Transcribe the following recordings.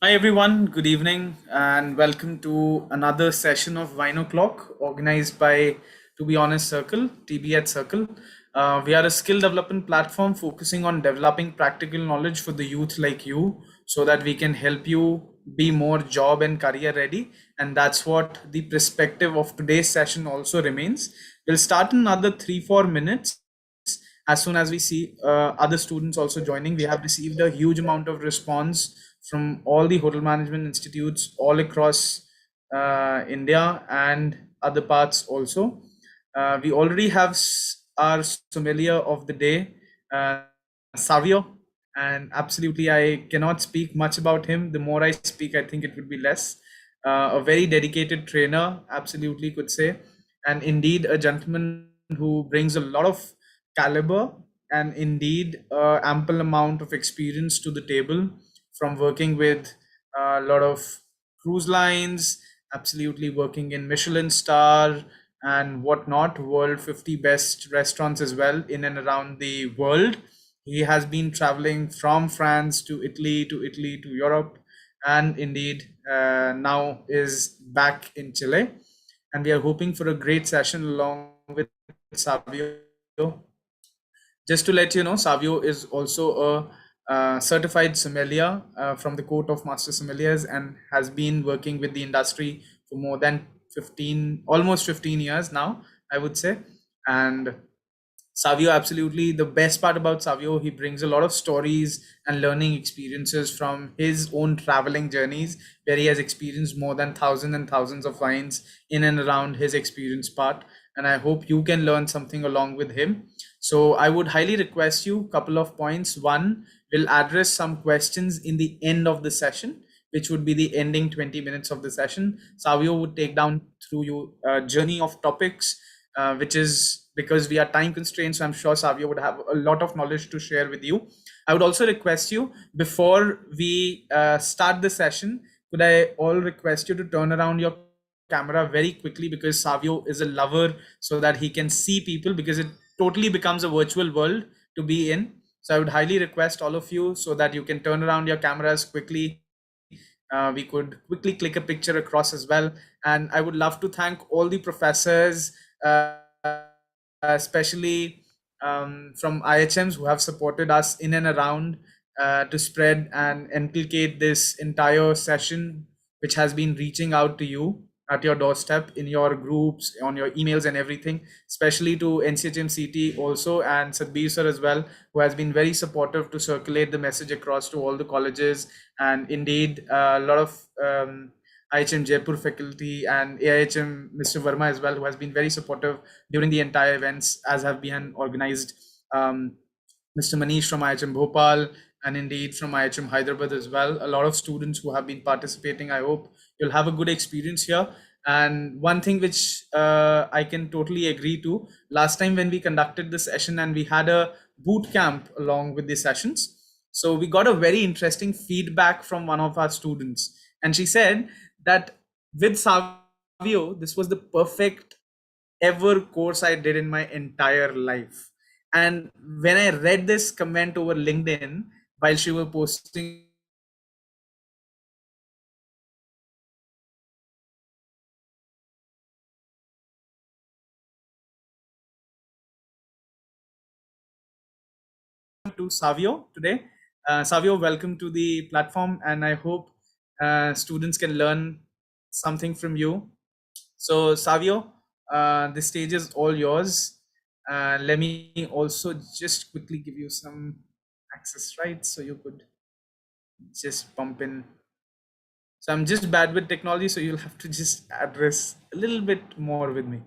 Hi everyone, good evening and welcome to another session of Wine O'Clock organized by To Be Honest Circle, TB at Circle. We are a skill development platform focusing on developing practical knowledge for the youth like you so that we can help you be more job and career ready. And that's what the perspective of today's session also remains. We'll start in another 3-4 minutes as soon as we see other students also joining. We have received a huge amount of response from all the hotel management institutes all across India and other parts also. We already have our sommelier of the day, Savio, and absolutely I cannot speak much about him. The more I speak, I think it would be less. A very dedicated trainer, absolutely could say, and indeed a gentleman who brings a lot of caliber and indeed ample amount of experience to the table from working with a lot of cruise lines, absolutely working in Michelin star and whatnot, world 50 best restaurants as well in and around the world. He has been traveling from France to Italy to Europe, and indeed now is back in Chile. And we are hoping for a great session along with Savio. Just to let you know, Savio is also a certified sommelier from the Court of Master Sommeliers and has been working with the industry for more than 15, almost 15 years now, I would say. And Savio, absolutely. The best part about Savio, he brings a lot of stories and learning experiences from his own traveling journeys, where he has experienced more than thousands and thousands of wines in and around his experience part. And I hope you can learn something along with him. So I would highly request you a couple of points. One, we'll address some questions in the end of the session, which would be the ending 20 minutes of the session. Savio would take down through you a journey of topics, which is because we are time constrained. So I'm sure Savio would have a lot of knowledge to share with you. I would also request you, before we start the session, could I all request you to turn around your camera very quickly, because Savio is a lover, so that he can see people, because it totally becomes a virtual world to be in. So I would highly request all of you so that you can turn around your cameras quickly. We could quickly click a picture across as well. And I would love to thank all the professors, especially from IHMs, who have supported us in and around to spread and inculcate this entire session, which has been reaching out to you at your doorstep, in your groups, on your emails and everything, especially to NCHM also, and Sadbir sir as well, who has been very supportive to circulate the message across to all the colleges. And indeed a lot of IHM Jaipur faculty and AIHM Mr. Verma as well, who has been very supportive during the entire events, as have been organized. Mr. Manish from IHM Bhopal, and indeed from IHM Hyderabad as well. A lot of students who have been participating. I hope you'll have a good experience here. And one thing which I can totally agree to, last time when we conducted the session and we had a boot camp along with the sessions, So we got a very interesting feedback from one of our students, and she said that with Savio, this was the perfect ever course I did in my entire life. And when I read this comment over LinkedIn while she was posting to Savio today. Savio, welcome to the platform, and I hope students can learn something from you. So, Savio, the stage is all yours. Let me also just quickly give you some access rights so you could just bump in. So, I'm just bad with technology, so you'll have to just address a little bit more with me.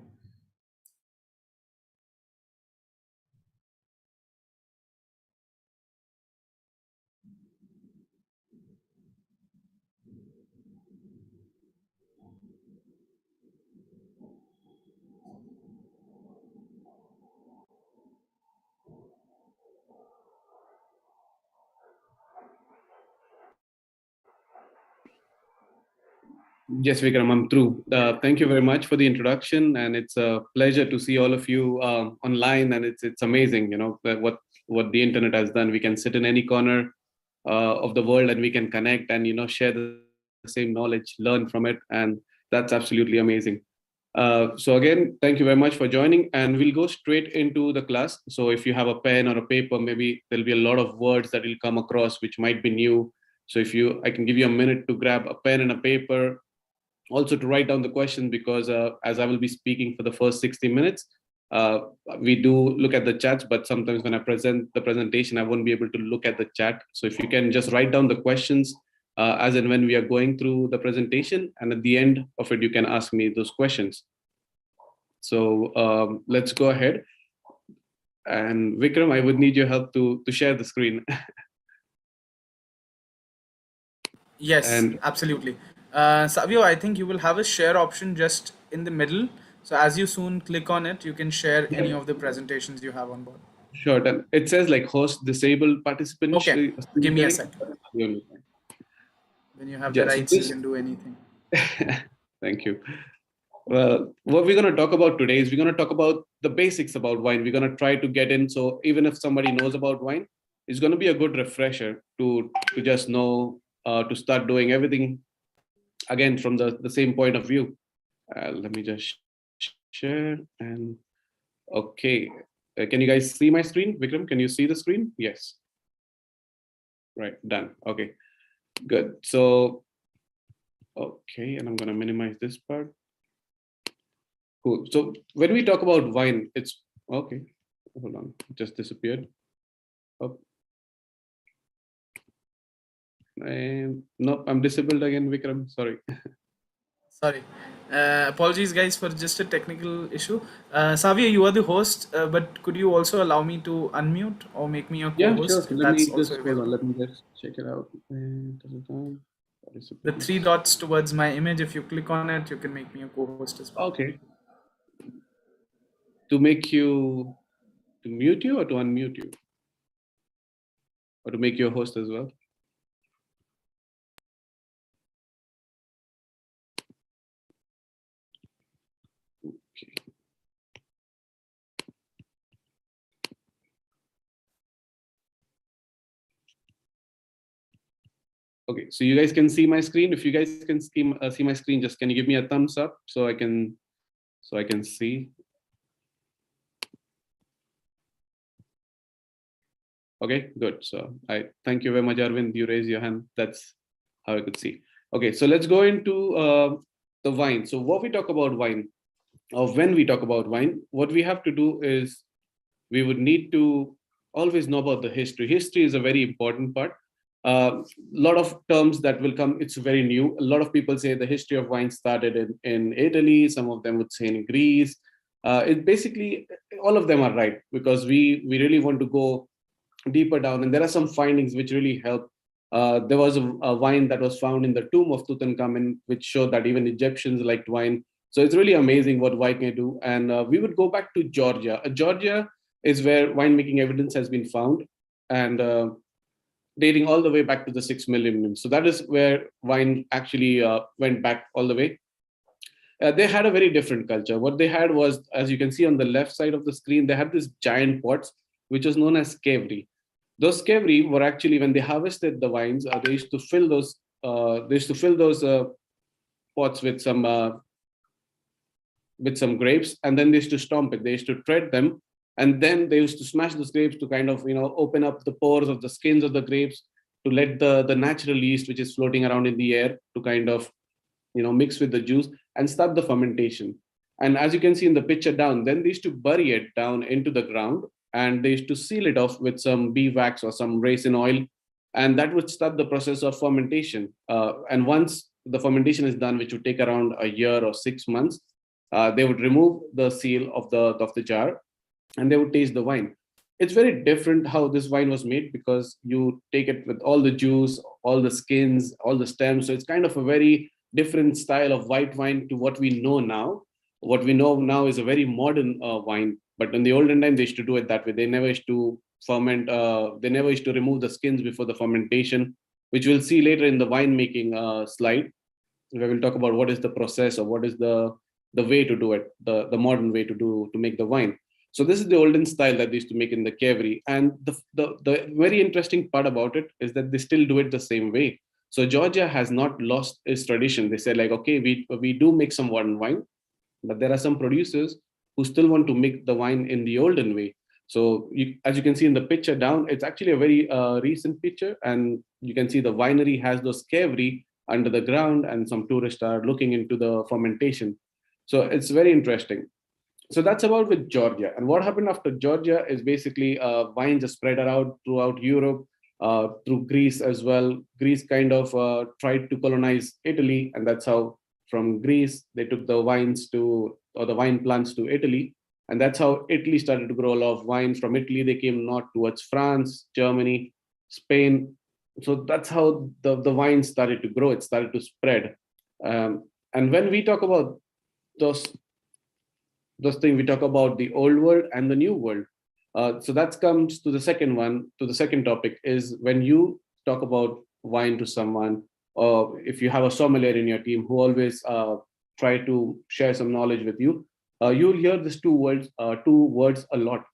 Yes, Vikram, I'm through. Thank you very much for the introduction, and it's a pleasure to see all of you online. And it's amazing, what the internet has done. We can sit in any corner of the world, and we can connect and share the same knowledge, learn from it, and that's absolutely amazing. So again, thank you very much for joining, and we'll go straight into the class. So if you have a pen or a paper, maybe there'll be a lot of words that will come across which might be new. So I can give you a minute to grab a pen and a paper, also to write down the questions, because as I will be speaking for the first 60 minutes, uh, we do look at the chats, but sometimes when I present the presentation, I won't be able to look at the chat. So if you can just write down the questions as and when we are going through the presentation, and at the end of it, you can ask me those questions. So let's go ahead. And Vikram, I would need your help to share the screen. Yes, And absolutely. Savio, I think you will have a share option just in the middle. So as you soon click on it, you can share any of the presentations you have on board. sure, then it says like host disabled participant Okay, screen give me a sharing. sec. When you have the Yeah, so rights, you this, can do anything. thank you. Well, what we're going to talk about today is we're going to talk about the basics about wine. We're going to try to get in. So even if somebody knows about wine, it's going to be a good refresher to just know, to start doing everything again from the same point of view. Let me just share. And okay. Can you guys see my screen? Vikram, can you see the screen? Yes. Right, done. Okay, good. So, okay, and I'm going to minimize this part. Cool. So when we talk about wine, it's okay. Hold on, it just disappeared. Oh, and nope, I'm disabled again, Vikram. Sorry. Sorry. Apologies, guys, for just a technical issue. Savio, you are the host, but could you also allow me to unmute or make me a Yeah, sure. co-host if Let that's me also just hold on. available? Let me just check it out. The three Participants. dots towards my image, if you click on it, you can make me a co-host as well. Okay. To make you to mute you or to unmute you, or to make you a host as well. Okay. Okay, so you guys can see my screen. If you guys can see my screen, just can you give me a thumbs up so I can see. Okay, good. So I thank you very much, Arvind. You raise your hand. That's how I could see. Okay, so let's go into the wine. So what we talk about wine, or when we talk about wine, what we have to do is we would need to always know about the history. History is a very important part. A lot of terms that will come, it's very new. A lot of people say the history of wine started in Italy. Some of them would say in Greece. It basically, all of them are right, because we really want to go deeper down, and there are some findings which really help. There was a wine that was found in the tomb of Tutankhamun, which showed that even Egyptians liked wine. So it's really amazing what wine can do. And we would go back to Georgia. Georgia is where winemaking evidence has been found, and dating all the way back to the 6 millennium. So that is where wine actually went back all the way. They had a very different culture. What they had was, as you can see on the left side of the screen, they had these giant pots, which was known as scavery. Those scavery were actually, when they harvested the wines, they used to fill those. Pots with some grapes, and then they used to stomp it. They used to tread them, and then they used to smash those grapes to kind of open up the pores of the skins of the grapes to let the natural yeast which is floating around in the air to kind of mix with the juice and start the fermentation. And as you can see in the picture down, then they used to bury it down into the ground, and they used to seal it off with some bee wax or some raisin oil, and that would start the process of fermentation. And once the fermentation is done, which would take around a year or 6 months, they would remove the seal of the jar, and they would taste the wine. It's very different how this wine was made, because you take it with all the juice, all the skins, all the stems. So it's kind of a very different style of white wine to what we know now. What we know now is a very modern wine, but in the olden time, they used to do it that way. They never used to ferment, they never used to remove the skins before the fermentation, which we'll see later in the winemaking slide, where we'll talk about what is the process, or what is the way to do it, the modern way to make the wine. So this is the olden style that they used to make in the Kevri. And the very interesting part about it is that they still do it the same way. So Georgia has not lost its tradition. They said, like, okay, we do make some modern wine, but there are some producers who still want to make the wine in the olden way. So as you can see in the picture down, it's actually a very recent picture, and you can see the winery has those Kevri under the ground, and some tourists are looking into the fermentation. So it's very interesting. So that's about with Georgia. And what happened after Georgia is basically wines are spread out throughout Europe, through Greece as well. Greece kind of tried to colonize Italy, and that's how from Greece they took the wine plants to Italy. And that's how Italy started to grow a lot of wine. From Italy, they came north towards France, Germany, Spain. So that's how the wine started to grow. It started to spread. And when we talk about those things, we talk about the old world and the new world. So that comes to the second one, to the second topic, is when you talk about wine to someone, or if you have a sommelier in your team who always try to share some knowledge with you, you'll hear these two words a lot,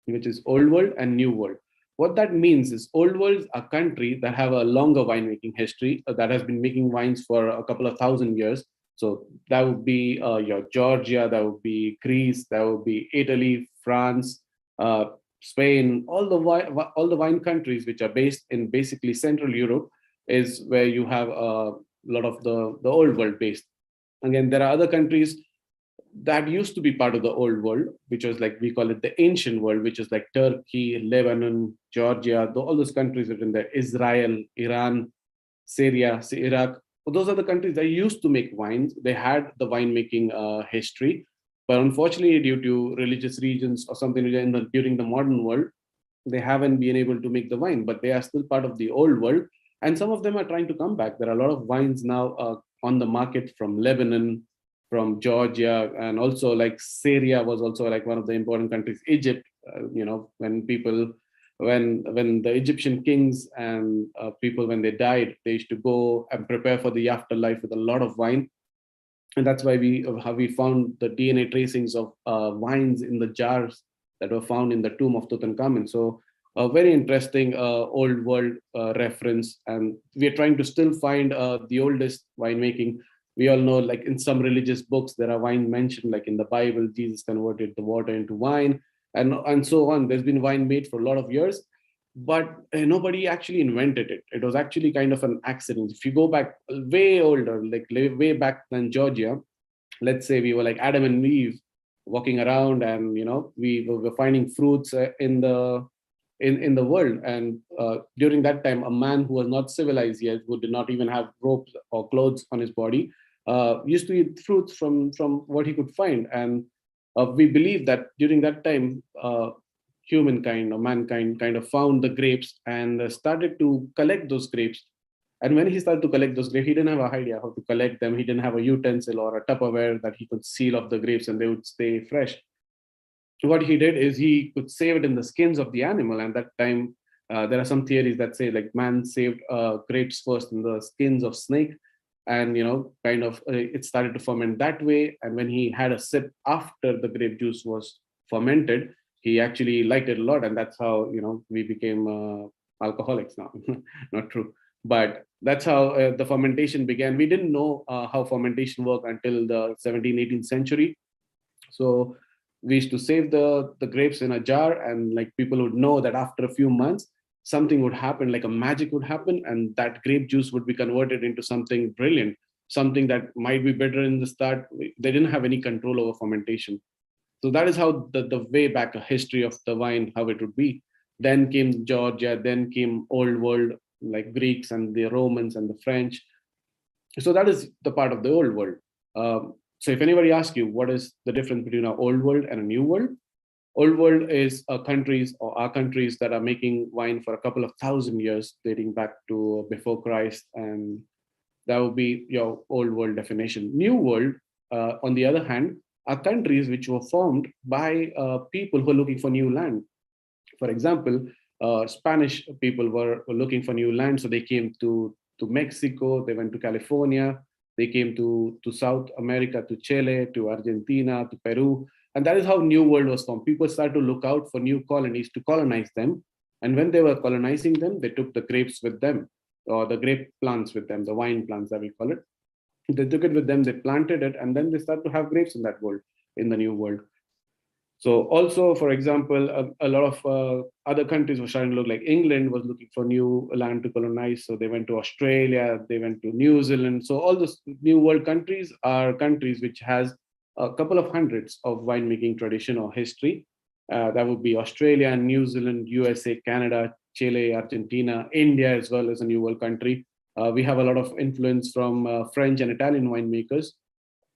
which is old world and new world. What that means is old world is a country that have a longer winemaking history, that has been making wines for a couple of thousand years. So that would be your Georgia, that would be Greece, that would be Italy, France, Spain, all the wine countries which are based in basically Central Europe is where you have a lot of the old world based. Again, there are other countries that used to be part of the old world, which was like, we call it the ancient world, which is like Turkey, Lebanon, Georgia, all those countries within there, Israel, Iran, Syria, Iraq. Those are the countries that used to make wines. They had the winemaking history, but unfortunately, due to religious regions or something during the modern world, they haven't been able to make the wine, but they are still part of the old world. And some of them are trying to come back. There are a lot of wines now on the market from Lebanon, from Georgia, and also like Syria was also like one of the important countries. Egypt, when the Egyptian kings and people, when they died, they used to go and prepare for the afterlife with a lot of wine. And that's why we found the DNA tracings of wines in the jars that were found in the tomb of Tutankhamun. So a very interesting old world reference. And we are trying to still find the oldest winemaking. We all know, like in some religious books, there are wine mentioned, like in the Bible, Jesus converted the water into wine, and so on. There's been wine made for a lot of years, but nobody actually invented it. It was actually kind of an accident. If you go back way older, like way back than Georgia, let's say we were like Adam and Eve walking around, and we were finding fruits in the world. And during that time, a man who was not civilized yet, who did not even have robes or clothes on his body, used to eat fruits from what he could find. And we believe that during that time, humankind or mankind kind of found the grapes and started to collect those grapes. And when he started to collect those grapes, he didn't have an idea how to collect them. He didn't have a utensil or a Tupperware that he could seal off the grapes and they would stay fresh. What he did is he could save it in the skins of the animal. And that time, There are some theories that say like man saved grapes first in the skins of snake, and kind of it started to ferment that way. And when he had a sip after the grape juice was fermented, he actually liked it a lot, and that's how we became alcoholics now. Not true, but that's how the fermentation began. We didn't know how fermentation worked until the 17th, 18th century. So we used to save the grapes in a jar, and like people would know that after a few months something would happen, like a magic would happen, and that grape juice would be converted into something brilliant, something that might be better in the start. They didn't have any control over fermentation. So that is how the way back, a history of the wine, how it would be. Then came Georgia, then came old world, like Greeks and the Romans and the French. So that is the part of the old world. So if anybody asks you what is the difference between an old world and a new world, old world is countries, or are countries that are making wine for a couple of thousand years, dating back to before Christ, and that would be your old world definition. New world, on the other hand, are countries which were formed by people who are looking for new land. For example, Spanish people were looking for new land, so they came to Mexico, they went to California, they came to South America, to Chile, to Argentina, to Peru, and that is how New World was formed. People started to look out for new colonies to colonize them, and when they were colonizing them, they took the grapes with them, or the grape plants with them, the wine plants that we call it. They took it with them, they planted it, and then they started to have grapes in that world, in the New World. So also, for example, a lot of other countries were starting to look, like England was looking for new land to colonize. So they went to Australia, they went to New Zealand. So all those New World countries are countries which has a couple of hundreds of winemaking tradition or history. That would be Australia, New Zealand, USA, Canada, Chile, Argentina, India as well as a New World country. We have a lot of influence from French and Italian winemakers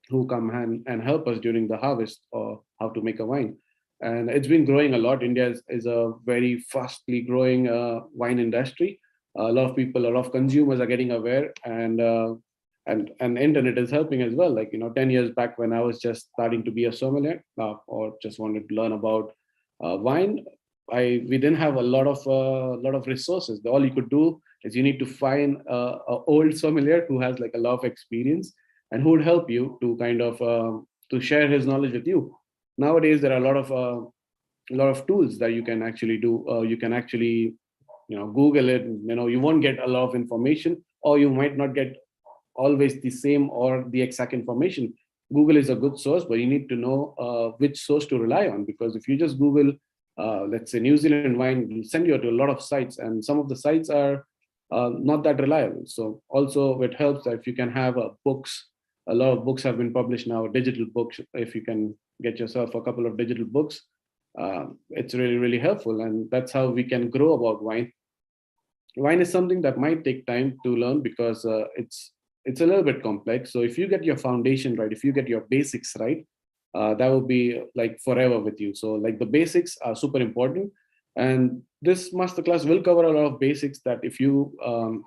who come and help us during the harvest or how to make a wine. And it's been growing a lot. India is a very fastly growing wine industry. A lot of people, a lot of consumers are getting aware, and internet is helping as well. Like 10 years back, when I was just starting to be a sommelier or just wanted to learn about wine, we didn't have a lot of resources. All you could do is you need to find an old sommelier who has like a lot of experience and who would help you to kind of to share his knowledge with you. Nowadays, there are a lot of tools that you can actually do. You can actually, Google it. You won't get a lot of information, or you might not get always the same or the exact information. Google is a good source, but you need to know which source to rely on, because if you just Google, let's say New Zealand wine, will send you to a lot of sites, and some of the sites are not that reliable. So also it helps that if you can have books. A lot of books have been published now, digital books. If you can get yourself a couple of digital books, it's really, really helpful. And that's how we can grow about wine. Wine is something that might take time to learn, because it's a little bit complex. So if you get your foundation right, if you get your basics right, that will be like forever with you. So like the basics are super important. And this masterclass will cover a lot of basics that if you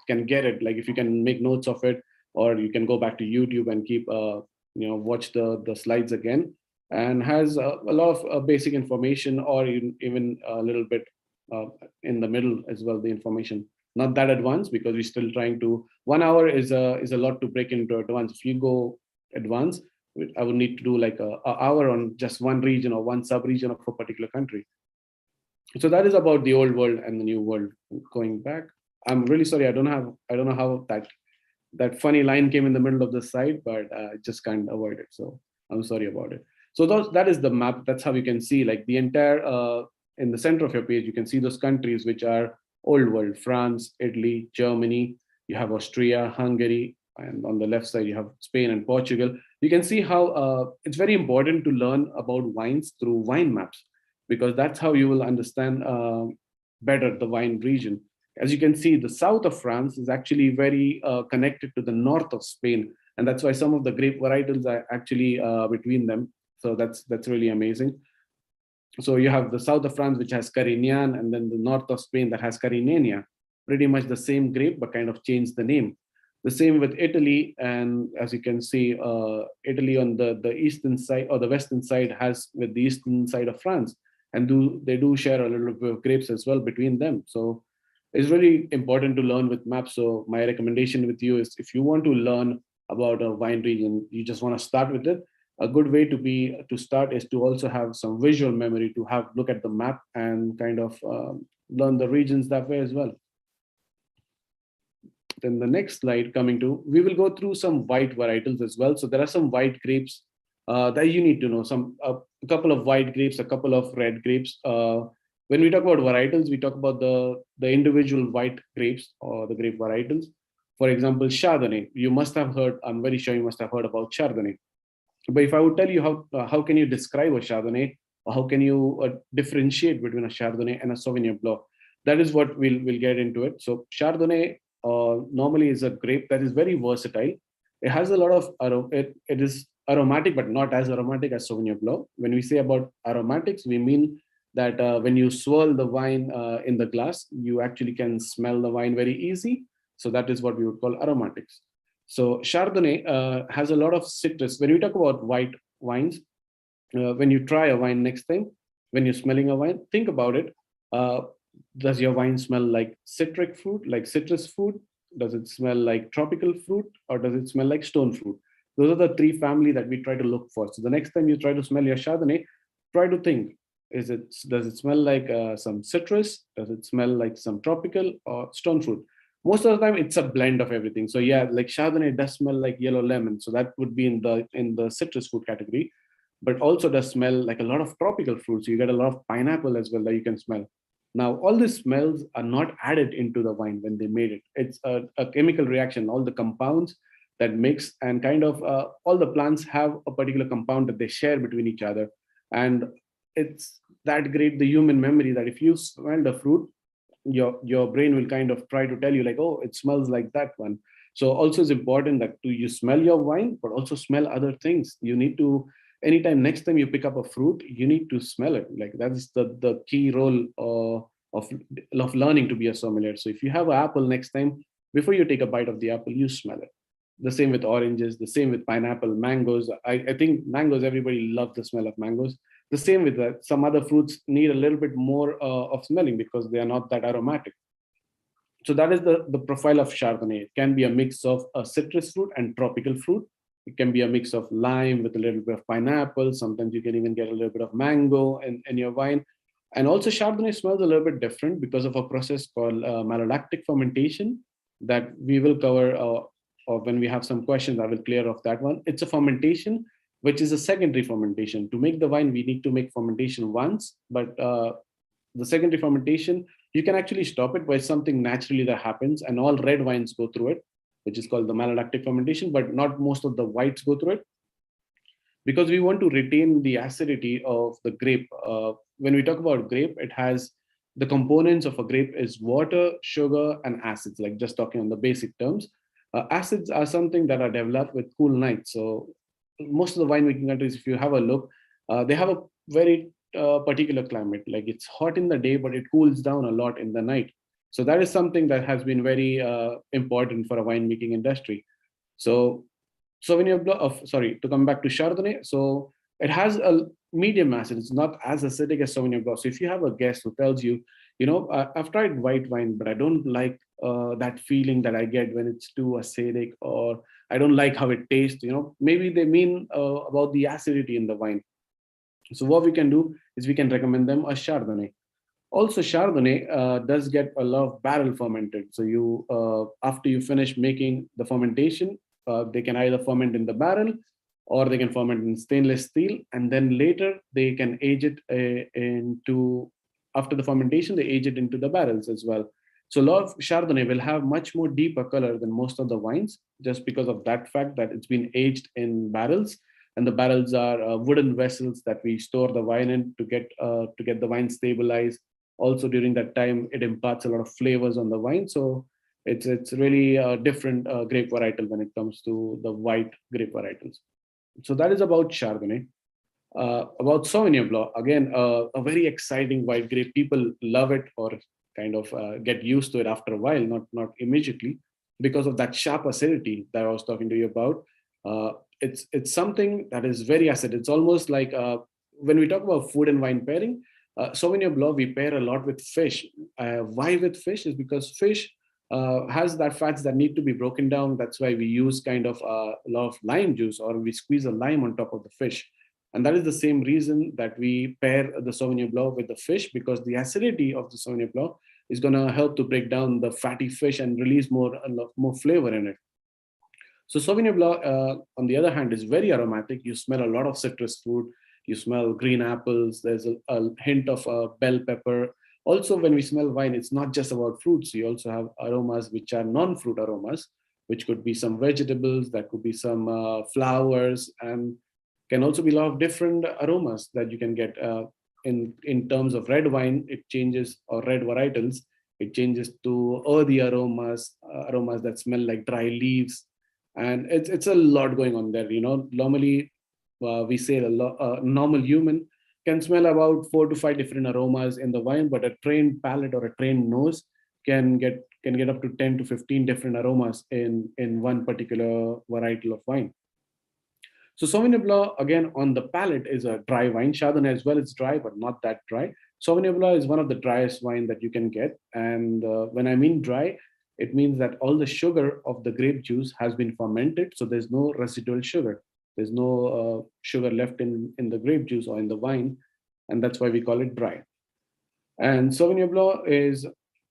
can get it, like if you can make notes of it, or you can go back to YouTube and keep, watch the slides again, and has a lot of basic information, or even a little bit in the middle as well, the information. Not that advanced, because we're still trying to, 1 hour is a lot to break into advanced. If you go advanced, I would need to do like a hour on just one region or one sub-region of a particular country. So that is about the old world and the new world. Going back, I'm really sorry, I don't know how that funny line came in the middle of the slide, but I just can't avoid it. So I'm sorry about it. So that is the map. That's how you can see like the entire, in the center of your page, you can see those countries which are old world: France, Italy, Germany. You have Austria, Hungary, and on the left side, you have Spain and Portugal. You can see how it's very important to learn about wines through wine maps, because that's how you will understand better the wine region. As you can see, the south of France is actually very connected to the north of Spain. And that's why some of the grape varietals are actually between them. So that's really amazing. So you have the south of France, which has Carignan, and then the north of Spain that has Carignania. Pretty much the same grape, but kind of changed the name. The same with Italy. And as you can see, Italy on the eastern side, or the western side, has with the eastern side of France. And they do share a little bit of grapes as well between them. So It's really important to learn with maps. So my recommendation with you is, if you want to learn about a wine region, you just want to start with it. A good way to start is to also have some visual memory, to have look at the map and kind of learn the regions that way as well. Then the next slide coming to, we will go through some white varietals as well. So there are some white grapes that you need to know. A couple of white grapes, a couple of red grapes. When we talk about varietals, we talk about the individual white grapes or the grape varietals. For example, Chardonnay. You must have heard. I'm very sure you must have heard about Chardonnay. But if I would tell you how can you describe a Chardonnay, or how can you differentiate between a Chardonnay and a Sauvignon Blanc, that is what we'll get into it. So Chardonnay normally is a grape that is very versatile. It has a lot of it is aromatic, but not as aromatic as Sauvignon Blanc. When we say about aromatics, we mean that when you swirl the wine in the glass, you actually can smell the wine very easy. So that is what we would call aromatics. So Chardonnay has a lot of citrus. When we talk about white wines, when you try a wine next time, when you're smelling a wine, think about it. Does your wine smell like citric fruit, like citrus fruit? Does it smell like tropical fruit, or does it smell like stone fruit? Those are the three family that we try to look for. So the next time you try to smell your Chardonnay, try to think, does it smell like some citrus? Does it smell like some tropical or stone fruit? Most of the time it's a blend of everything. So yeah, like Chardonnay does smell like yellow lemon. So that would be in the citrus fruit category, but also does smell like a lot of tropical fruits. You get a lot of pineapple as well that you can smell. Now, all these smells are not added into the wine when they made it. It's a chemical reaction. All the compounds that mix, and kind of all the plants have a particular compound that they share between each other. And it's that great, the human memory, that if you smell the fruit, your brain will kind of try to tell you like, oh, it smells like that one. So also it's important that you smell your wine, but also smell other things. You need to, anytime next time you pick up a fruit, you need to smell it. Like that's the key role of learning to be a sommelier. So if you have an apple, next time before you take a bite of the apple, you smell it. The same with oranges, the same with pineapple, mangoes. I think mangoes, everybody loves the smell of mangoes. The same with that. Some other fruits need a little bit more of smelling because they are not that aromatic. So that is the profile of Chardonnay. It can be a mix of a citrus fruit and tropical fruit. It can be a mix of lime with a little bit of pineapple. Sometimes you can even get a little bit of mango in your wine. And also Chardonnay smells a little bit different because of a process called malolactic fermentation that we will cover, or when we have some questions, I will clear off that one. It's a fermentation, which is a secondary fermentation. To make the wine, we need to make fermentation once, but the secondary fermentation, you can actually stop it by something naturally that happens, and all red wines go through it, which is called the malolactic fermentation, but not most of the whites go through it, because we want to retain the acidity of the grape. When we talk about grape, it has the components of a grape is water, sugar, and acids, like just talking on the basic terms. Acids are something that are developed with cool nights. So most of the winemaking countries, if you have a look, they have a very particular climate. Like it's hot in the day, but it cools down a lot in the night. So that is something that has been very important for a winemaking industry. So Sauvignon Blanc, to come back to Chardonnay, so it has a medium acid. It's not as acidic as Sauvignon Blanc. So if you have a guest who tells you, I've tried white wine, but I don't like that feeling that I get when it's too acidic, or I don't like how it tastes, maybe they mean about the acidity in the wine. So what we can do is we can recommend them a Chardonnay. Also, Chardonnay does get a lot of barrel fermented. So you, after you finish making the fermentation, they can either ferment in the barrel, or they can ferment in stainless steel, and then later they can age it after the fermentation, they age it into the barrels as well. So a lot of Chardonnay will have much more deeper color than most of the wines, just because of that fact that it's been aged in barrels, and the barrels are wooden vessels that we store the wine in to get the wine stabilized. Also during that time, it imparts a lot of flavors on the wine. So it's really a different grape varietal when it comes to the white grape varietals. So that is about Chardonnay. About Sauvignon Blanc, again, a very exciting white grape. People love it, or kind of get used to it after a while, not immediately, because of that sharp acidity that I was talking to you about. It's something that is very acid. It's almost like when we talk about food and wine pairing, Sauvignon Blanc, we pair a lot with fish. Why with fish is because fish has that fats that need to be broken down. That's why we use kind of a lot of lime juice, or we squeeze a lime on top of the fish. And that is the same reason that we pair the Sauvignon Blanc with the fish, because the acidity of the Sauvignon Blanc is going to help to break down the fatty fish and release a lot more flavor in it. So Sauvignon Blanc, on the other hand, is very aromatic. You smell a lot of citrus fruit. You smell green apples. There's a hint of bell pepper. Also, when we smell wine, it's not just about fruits. You also have aromas which are non-fruit aromas, which could be some vegetables, that could be some flowers, and can also be a lot of different aromas that you can get. In terms of red wine, it changes, or red varietals, it changes to earthy aromas, aromas that smell like dry leaves, and it's a lot going on there. Normally we say a normal human can smell about 4 to 5 different aromas in the wine, but a trained palate or a trained nose can get up to 10 to 15 different aromas in one particular varietal of wine. So Sauvignon Blanc, again, on the palate, is a dry wine. Chardonnay as well, it's dry, but not that dry. Sauvignon Blanc is one of the driest wine that you can get. And when I mean dry, it means that all the sugar of the grape juice has been fermented. So there's no residual sugar. There's no sugar left in the grape juice or in the wine. And that's why we call it dry. And Sauvignon Blanc is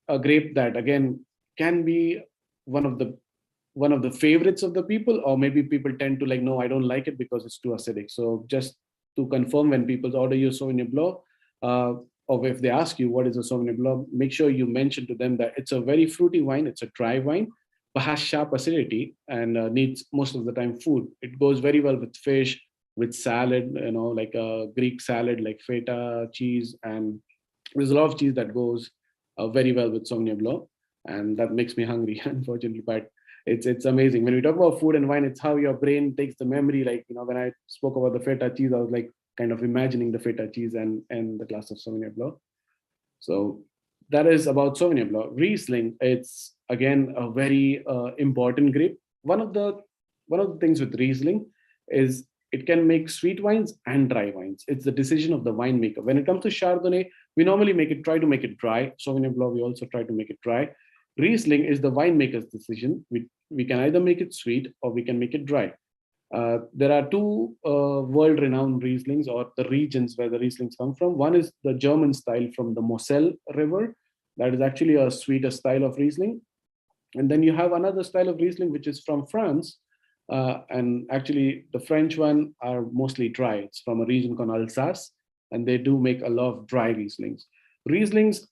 a grape that, again, can be one of the favorites of the people, or maybe people tend to like, no, I don't like it because it's too acidic. So just to confirm, when people order your Sauvignon Blanc, or if they ask you what is a Sauvignon Blanc, make sure you mention to them that it's a very fruity wine, it's a dry wine, but has sharp acidity and needs most of the time food. It goes very well with fish, with salad, like a Greek salad, like feta cheese, and there's a lot of cheese that goes very well with Sauvignon Blanc, and that makes me hungry, unfortunately, but it's amazing. When we talk about food and wine, it's how your brain takes the memory. Like, when I spoke about the feta cheese, I was like kind of imagining the feta cheese and the glass of Sauvignon Blanc. So that is about Sauvignon Blanc. Riesling, it's again a very important grape. One of the things with Riesling is it can make sweet wines and dry wines. It's the decision of the winemaker. When it comes to Chardonnay, we normally try to make it dry. Sauvignon Blanc, we also try to make it dry. Riesling is the winemaker's decision. We can either make it sweet or we can make it dry. There are two world-renowned Rieslings, or the regions where the Rieslings come from. One is the German style from the Moselle River. That is actually a sweeter style of Riesling. And then you have another style of Riesling, which is from France. And actually, the French one are mostly dry. It's from a region called Alsace, and they do make a lot of dry Rieslings. Rieslings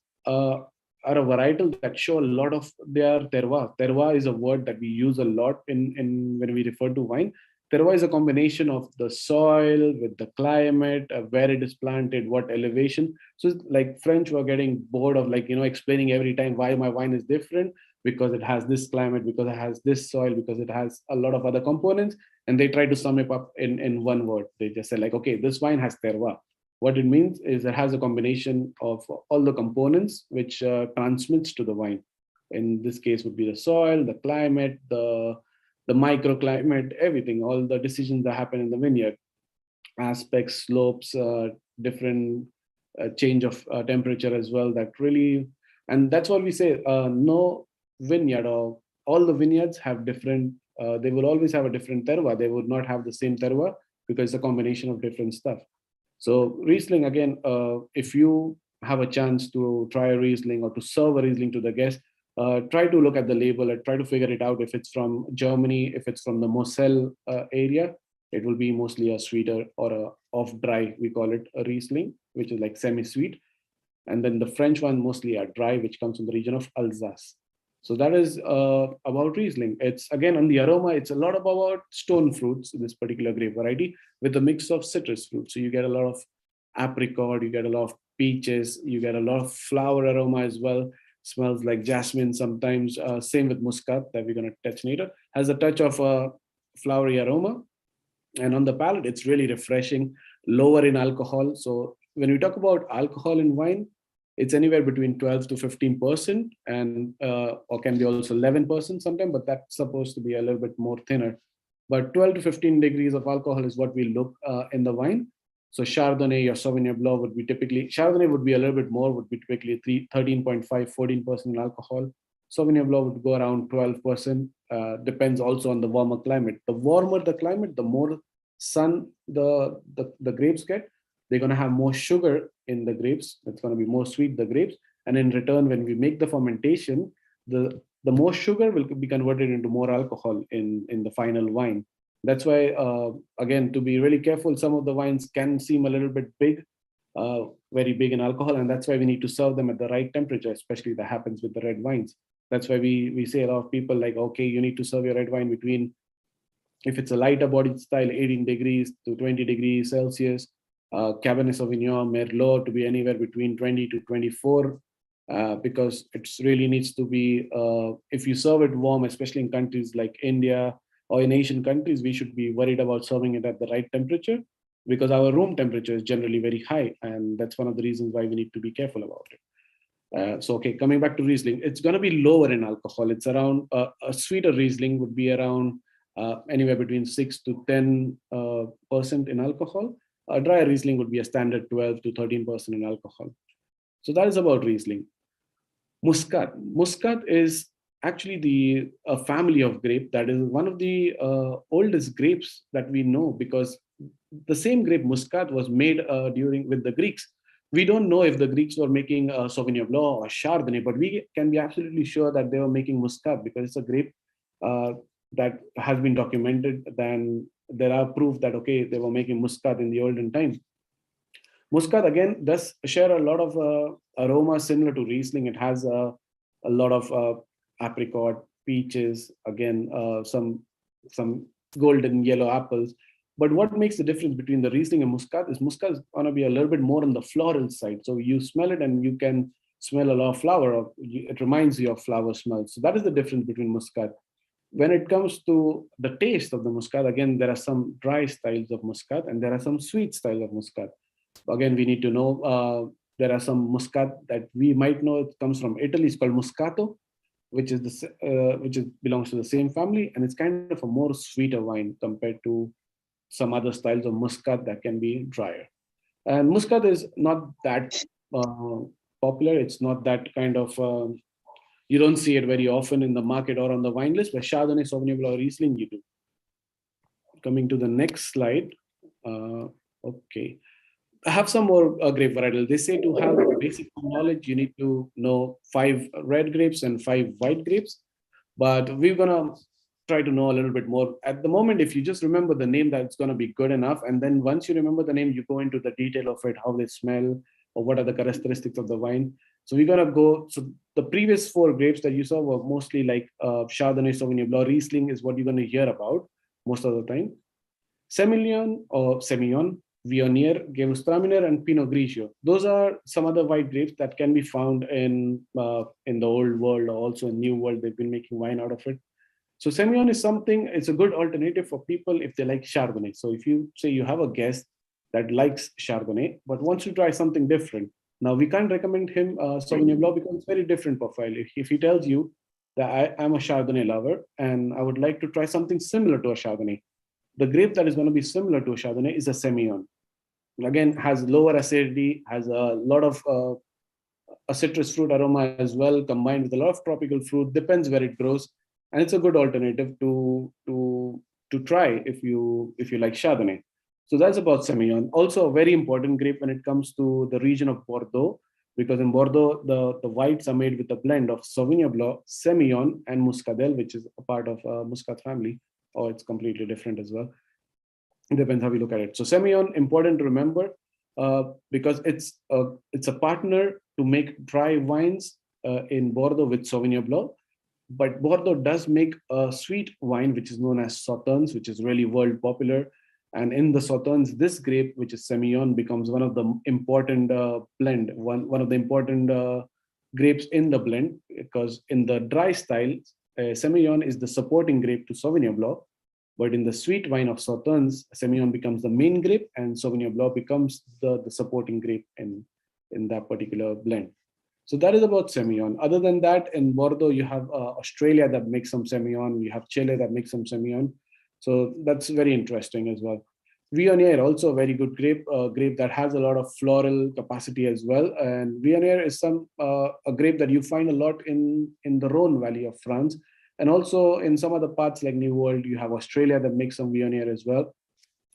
are a varietal that show a lot of their terroir. Terroir is a word that we use a lot in when we refer to wine. Terroir is a combination of the soil with the climate, where it is planted, what elevation. So it's like French were getting bored of explaining every time why my wine is different, because it has this climate, because it has this soil, because it has a lot of other components. And they try to sum it up in one word. They just say like, okay, this wine has terroir. What it means is it has a combination of all the components which transmits to the wine. In this case would be the soil, the climate, the microclimate, everything, all the decisions that happen in the vineyard, aspects, slopes, different change of temperature as well. That really, and that's what we say, no vineyard or all the vineyards have different, they will always have a different terroir. They would not have the same terroir because it's a combination of different stuff. So Riesling, again, if you have a chance to try a Riesling or to serve a Riesling to the guest, try to look at the label and try to figure it out. If it's from Germany, if it's from the Moselle area, it will be mostly a sweeter or a off-dry, we call it a Riesling, which is like semi-sweet. And then the French one mostly are dry, which comes from the region of Alsace. So that is about Riesling. It's again on the aroma, it's a lot about stone fruits, this particular grape variety, with a mix of citrus fruits. So you get a lot of apricot, you get a lot of peaches, you get a lot of flower aroma as well. Smells like jasmine sometimes. Same with muscat that we're going to touch later. Has a touch of a flowery aroma. And on the palate, it's really refreshing, lower in alcohol. So when we talk about alcohol in wine, it's anywhere between 12 to 15%, and or can be also 11% sometimes, but that's supposed to be a little bit more thinner. But 12 to 15 degrees of alcohol is what we look in the wine. So Chardonnay or Sauvignon Blanc would be typically, Chardonnay would be a little bit more, would be typically 13.5, 14% in alcohol. Sauvignon Blanc would go around 12%. Depends also on the warmer climate. The warmer the climate, the more sun the grapes get. They're going to have more sugar in the grapes. It's going to be more sweet, the grapes. And in return, when we make the fermentation, the more sugar will be converted into more alcohol in the final wine. That's why, again, to be really careful, some of the wines can seem a little bit big, very big in alcohol. And that's why we need to serve them at the right temperature, especially that happens with the red wines. That's why we say a lot of people like, okay, you need to serve your red wine between, if it's a lighter bodied style, 18 degrees to 20 degrees Celsius. Cabernet Sauvignon, Merlot to be anywhere between 20 to 24, because it really needs to be, if you serve it warm, especially in countries like India or in Asian countries, we should be worried about serving it at the right temperature, because our room temperature is generally very high. And that's one of the reasons why we need to be careful about it. So, okay, coming back to Riesling, it's going to be lower in alcohol. It's around, a sweeter Riesling would be around anywhere between 6 to 10% in alcohol. A dry Riesling would be a standard 12 to 13% in alcohol. So that is about Riesling. Muscat. Muscat is actually a family of grape that is one of the oldest grapes that we know, because the same grape Muscat was made with the Greeks. We don't know if the Greeks were making Sauvignon Blanc or Chardonnay, but we can be absolutely sure that they were making Muscat, because it's a grape that has been documented. Then there are proof that, okay, they were making Muscat in the olden time. Muscat, again, does share a lot of aroma similar to Riesling. It has a lot of apricot, peaches, again, some golden yellow apples. But what makes the difference between the Riesling and Muscat is going to be a little bit more on the floral side. So you smell it and you can smell a lot of flower. Or it reminds you of flower smells. So that is the difference between Muscat. When it comes to the taste of the Muscat, again, there are some dry styles of Muscat and there are some sweet styles of Muscat. Again, we need to know there are some Muscat that we might know it comes from Italy. It's called Moscato, which belongs to the same family, and it's kind of a more sweeter wine compared to some other styles of Muscat that can be drier. And Muscat is not that popular. It's not that kind of you don't see it very often in the market or on the wine list, but Chardonnay, Sauvignon Blanc, Riesling, you do. Coming to the next slide. Okay. I have some more grape varietals. They say to have basic knowledge, you need to know 5 red grapes and 5 white grapes. But we're going to try to know a little bit more. At the moment, if you just remember the name, that's going to be good enough. And then once you remember the name, you go into the detail of it, how they smell, or what are the characteristics of the wine. So we're going to go. So the previous 4 grapes that you saw were mostly like Chardonnay, Sauvignon Blanc, Riesling is what you're going to hear about most of the time. Semillon or Semillon, Viognier, Gewürztraminer, and Pinot Grigio. Those are some other white grapes that can be found in the old world or also in new world. They've been making wine out of it. So Semillon is something, it's a good alternative for people if they like Chardonnay. So if you say you have a guest that likes Chardonnay, but wants to try something different. Now we can't recommend him Sauvignon Blanc because it's very different profile. If he tells you that I'm a Chardonnay lover and I would like to try something similar to a Chardonnay, the grape that is going to be similar to a Chardonnay is a Semillon. Again, has lower acidity, has a lot of a citrus fruit aroma as well, combined with a lot of tropical fruit, depends where it grows. And it's a good alternative to try if you like Chardonnay. So that's about Semillon. Also a very important grape when it comes to the region of Bordeaux, because in Bordeaux, the whites are made with a blend of Sauvignon Blanc, Semillon, and Muscadel, which is a part of Muscat family, or it's completely different as well. It depends how we look at it. So Semillon, important to remember, because it's a partner to make dry wines in Bordeaux with Sauvignon Blanc. But Bordeaux does make a sweet wine, which is known as Sauternes, which is really world popular. And in the Sauternes, this grape, which is Semillon, becomes one of the important blend, one of the important grapes in the blend, because in the dry style, Semillon is the supporting grape to Sauvignon Blanc. But in the sweet wine of Sauternes, Semillon becomes the main grape and Sauvignon Blanc becomes the supporting grape in that particular blend. So that is about Semillon. Other than that, in Bordeaux, you have Australia that makes some Semillon. You have Chile that makes some Semillon. So that's very interesting as well. Viognier, also a very good grape that has a lot of floral capacity as well. And Viognier is a grape that you find a lot in the Rhone Valley of France, and also in some other parts like New World. You have Australia that makes some Viognier as well.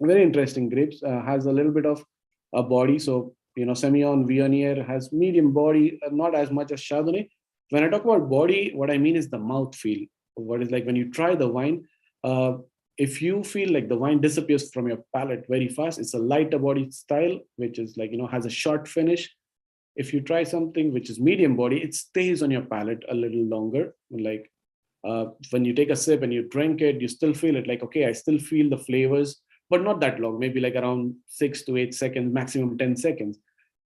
Very interesting grapes. Has a little bit of a body, so Semillon Viognier has medium body, not as much as Chardonnay. When I talk about body, what I mean is the mouth feel. What is like when you try the wine. Uh, if you feel like the wine disappears from your palate very fast, it's a lighter body style, which is like, has a short finish. If you try something which is medium body, it stays on your palate a little longer. Like when you take a sip and you drink it, you still feel it like, okay, I still feel the flavors, but not that long, maybe like around 6 to 8 seconds, maximum 10 seconds.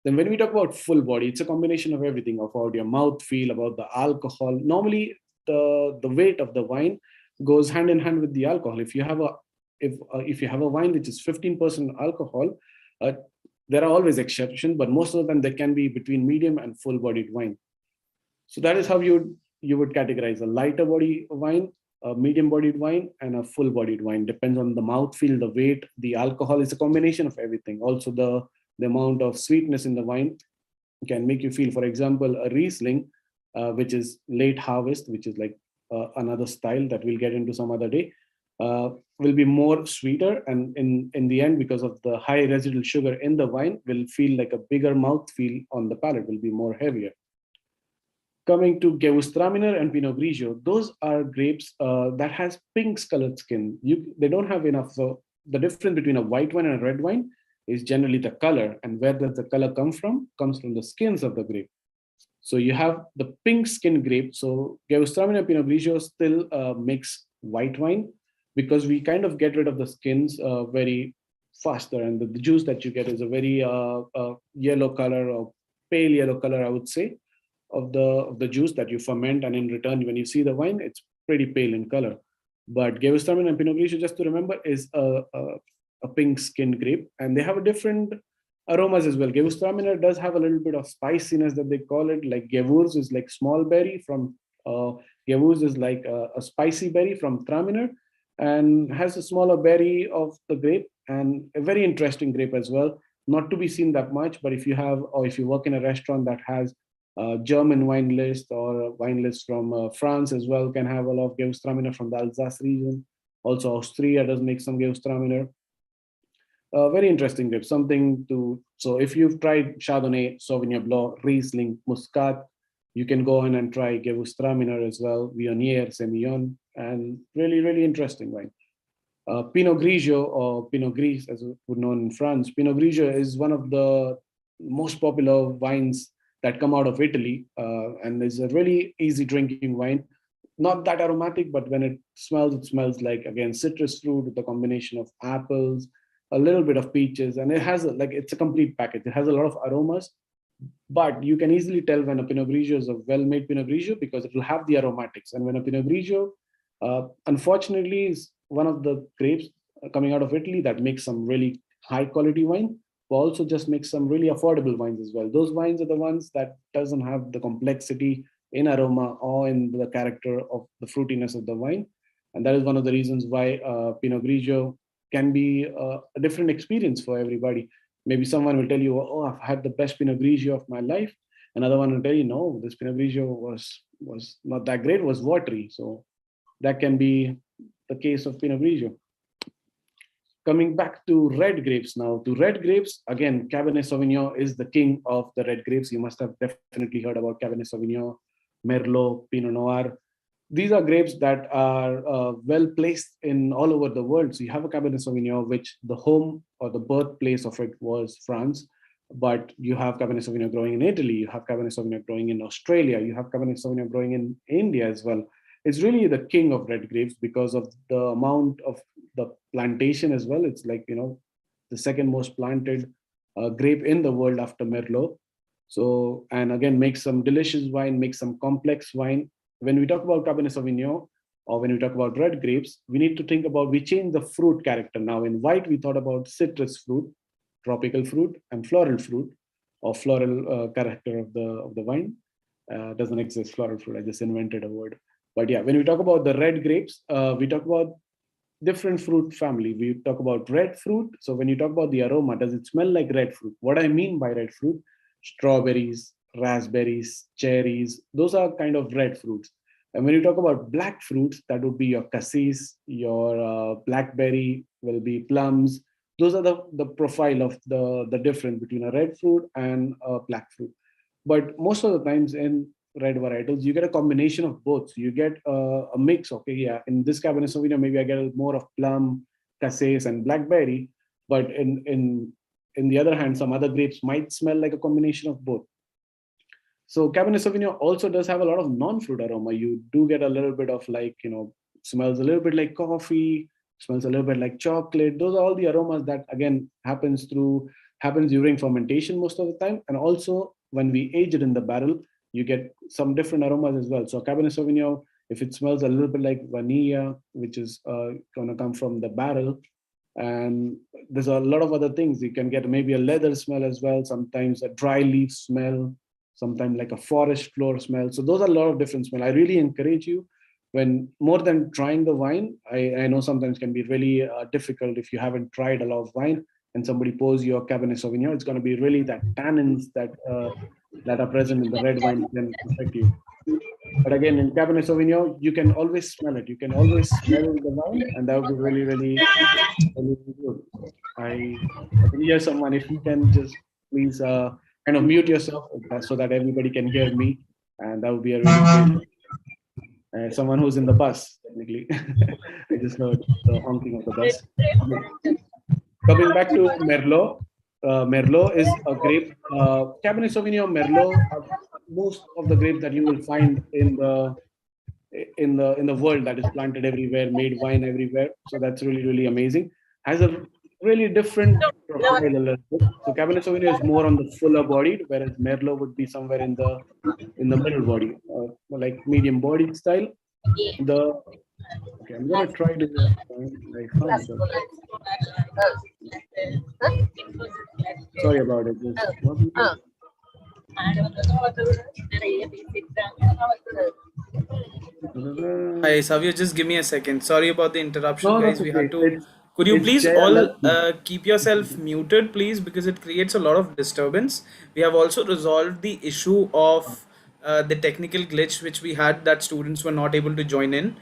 Then when we talk about full body, it's a combination of everything, about your mouth feel, about the alcohol. Normally, the weight of the wine goes hand in hand with the alcohol. If you have a wine which is 15% alcohol, uh, there are always exceptions, but most of the time they can be between medium and full-bodied wine. So that is how you would categorize a lighter body wine, a medium-bodied wine, and a full-bodied wine. Depends on the mouthfeel, the weight, the alcohol. It's a combination of everything. Also, the amount of sweetness in the wine can make you feel. For example, a Riesling, which is late harvest, which is like another style that we'll get into some other day, will be more sweeter, and in the end, because of the high residual sugar in the wine, will feel like a bigger mouth feel on the palate, will be more heavier. Coming to Gewürztraminer and Pinot Grigio, those are grapes that has pink colored skin. They don't have enough. So the difference between a white wine and a red wine is generally the color. And where does the color come from? Comes from the skins of the grape. So you have the pink skin grape. So Gewürztraminer and Pinot Grigio still makes white wine, because we kind of get rid of the skins very faster. And the juice that you get is a very yellow color, or pale yellow color, I would say, of the juice that you ferment, and in return, when you see the wine, it's pretty pale in color. But Gewürztraminer and Pinot Grigio, just to remember, is a pink skinned grape, and they have a different aromas as well. Gewürztraminer does have a little bit of spiciness that they call it. Like Gewürz is like small berry from Gewürz is like a spicy berry from Traminer, and has a smaller berry of the grape, and a very interesting grape as well. Not to be seen that much, but if you work in a restaurant that has German wine list, or wine list from France as well, can have a lot of Gewürztraminer from the Alsace region. Also, Austria does make some Gewürztraminer. Very interesting grape. So if you've tried Chardonnay, Sauvignon Blanc, Riesling, Muscat, you can go in and try Gewürztraminer as well, Viognier, Semillon, and really, really interesting wine. Pinot Grigio, or Pinot Gris, as we're known in France. Pinot Grigio is one of the most popular wines that come out of Italy, and is a really easy drinking wine. Not that aromatic, but when it smells like, again, citrus fruit with a combination of apples, a little bit of peaches, and it's a complete package. It has a lot of aromas, but you can easily tell when a Pinot Grigio is a well-made Pinot Grigio, because it will have the aromatics. And when a Pinot Grigio, unfortunately, is one of the grapes coming out of Italy that makes some really high quality wine, but also just makes some really affordable wines as well. Those wines are the ones that doesn't have the complexity in aroma or in the character of the fruitiness of the wine. And that is one of the reasons why Pinot Grigio can be a different experience for everybody. Maybe someone will tell you, oh, I've had the best Pinot Grigio of my life. Another one will tell you, no, this Pinot Grigio was not that great, was watery. So that can be the case of Pinot Grigio. Coming back to red grapes now. To red grapes, again, Cabernet Sauvignon is the king of the red grapes. You must have definitely heard about Cabernet Sauvignon, Merlot, Pinot Noir. These are grapes that are well placed in all over the world. So you have a Cabernet Sauvignon, which the home or the birthplace of it was France, but you have Cabernet Sauvignon growing in Italy, you have Cabernet Sauvignon growing in Australia, you have Cabernet Sauvignon growing in India as well. It's really the king of red grapes because of the amount of the plantation as well. It's like, the second most planted grape in the world after Merlot. So, and again, make some delicious wine, make some complex wine. When we talk about Cabernet Sauvignon, or when we talk about red grapes, we need to think about, we change the fruit character. Now in white, we thought about citrus fruit, tropical fruit, and floral fruit, or floral character of the wine. Doesn't exist, floral fruit, I just invented a word. But yeah, when we talk about the red grapes, we talk about different fruit family. We talk about red fruit. So when you talk about the aroma, does it smell like red fruit? What I mean by red fruit, strawberries, raspberries, cherries, those are kind of red fruits. And when you talk about black fruits, that would be your cassis, your blackberry, will be plums. Those are the profile of the difference between a red fruit and a black fruit. But most of the times in red varietals, you get a combination of both. So you get a mix. Okay, yeah, in this Cabernet Sauvignon, maybe I get a more of plum, cassis, and blackberry. But in the other hand, some other grapes might smell like a combination of both. So Cabernet Sauvignon also does have a lot of non-fruit aroma. You do get a little bit of like, smells a little bit like coffee, smells a little bit like chocolate. Those are all the aromas that again happens during fermentation most of the time. And also when we age it in the barrel, you get some different aromas as well. So Cabernet Sauvignon, if it smells a little bit like vanilla, which is going to come from the barrel, and there's a lot of other things. You can get maybe a leather smell as well, sometimes a dry leaf smell, sometimes like a forest floor smell. So those are a lot of different smell. I really encourage you, when more than trying the wine, I know sometimes can be really difficult if you haven't tried a lot of wine and somebody pours your Cabernet Sauvignon. It's going to be really that tannins that are present in the red wine can affect you. But again, in Cabernet Sauvignon, you can always smell it. You can always smell the wine, and that would be really, really, really good. I can hear someone. If you can just please kind of mute yourself so that everybody can hear me, and that would be a really great. Someone who's in the bus, technically. I just heard the honking of the bus. Coming back to Merlot, Merlot is a grape. Cabernet Sauvignon, Merlot, most of the grapes that you will find in the world that is planted everywhere, made wine everywhere. So that's really, really amazing. Has a really different profile a little bit. So Cabernet Sauvignon is more on the fuller bodied, whereas Merlot would be somewhere in the middle body, like medium bodied style. Okay, I'm gonna try to find it. Sorry about it. Hi, Savio, just give me a second. Sorry about the interruption, No, guys. that's We okay. had to. Could you It's please Jay all Alakki. keep yourself muted, please, because it creates a lot of disturbance. We have also resolved the issue of the technical glitch which we had, that students were not able to join in.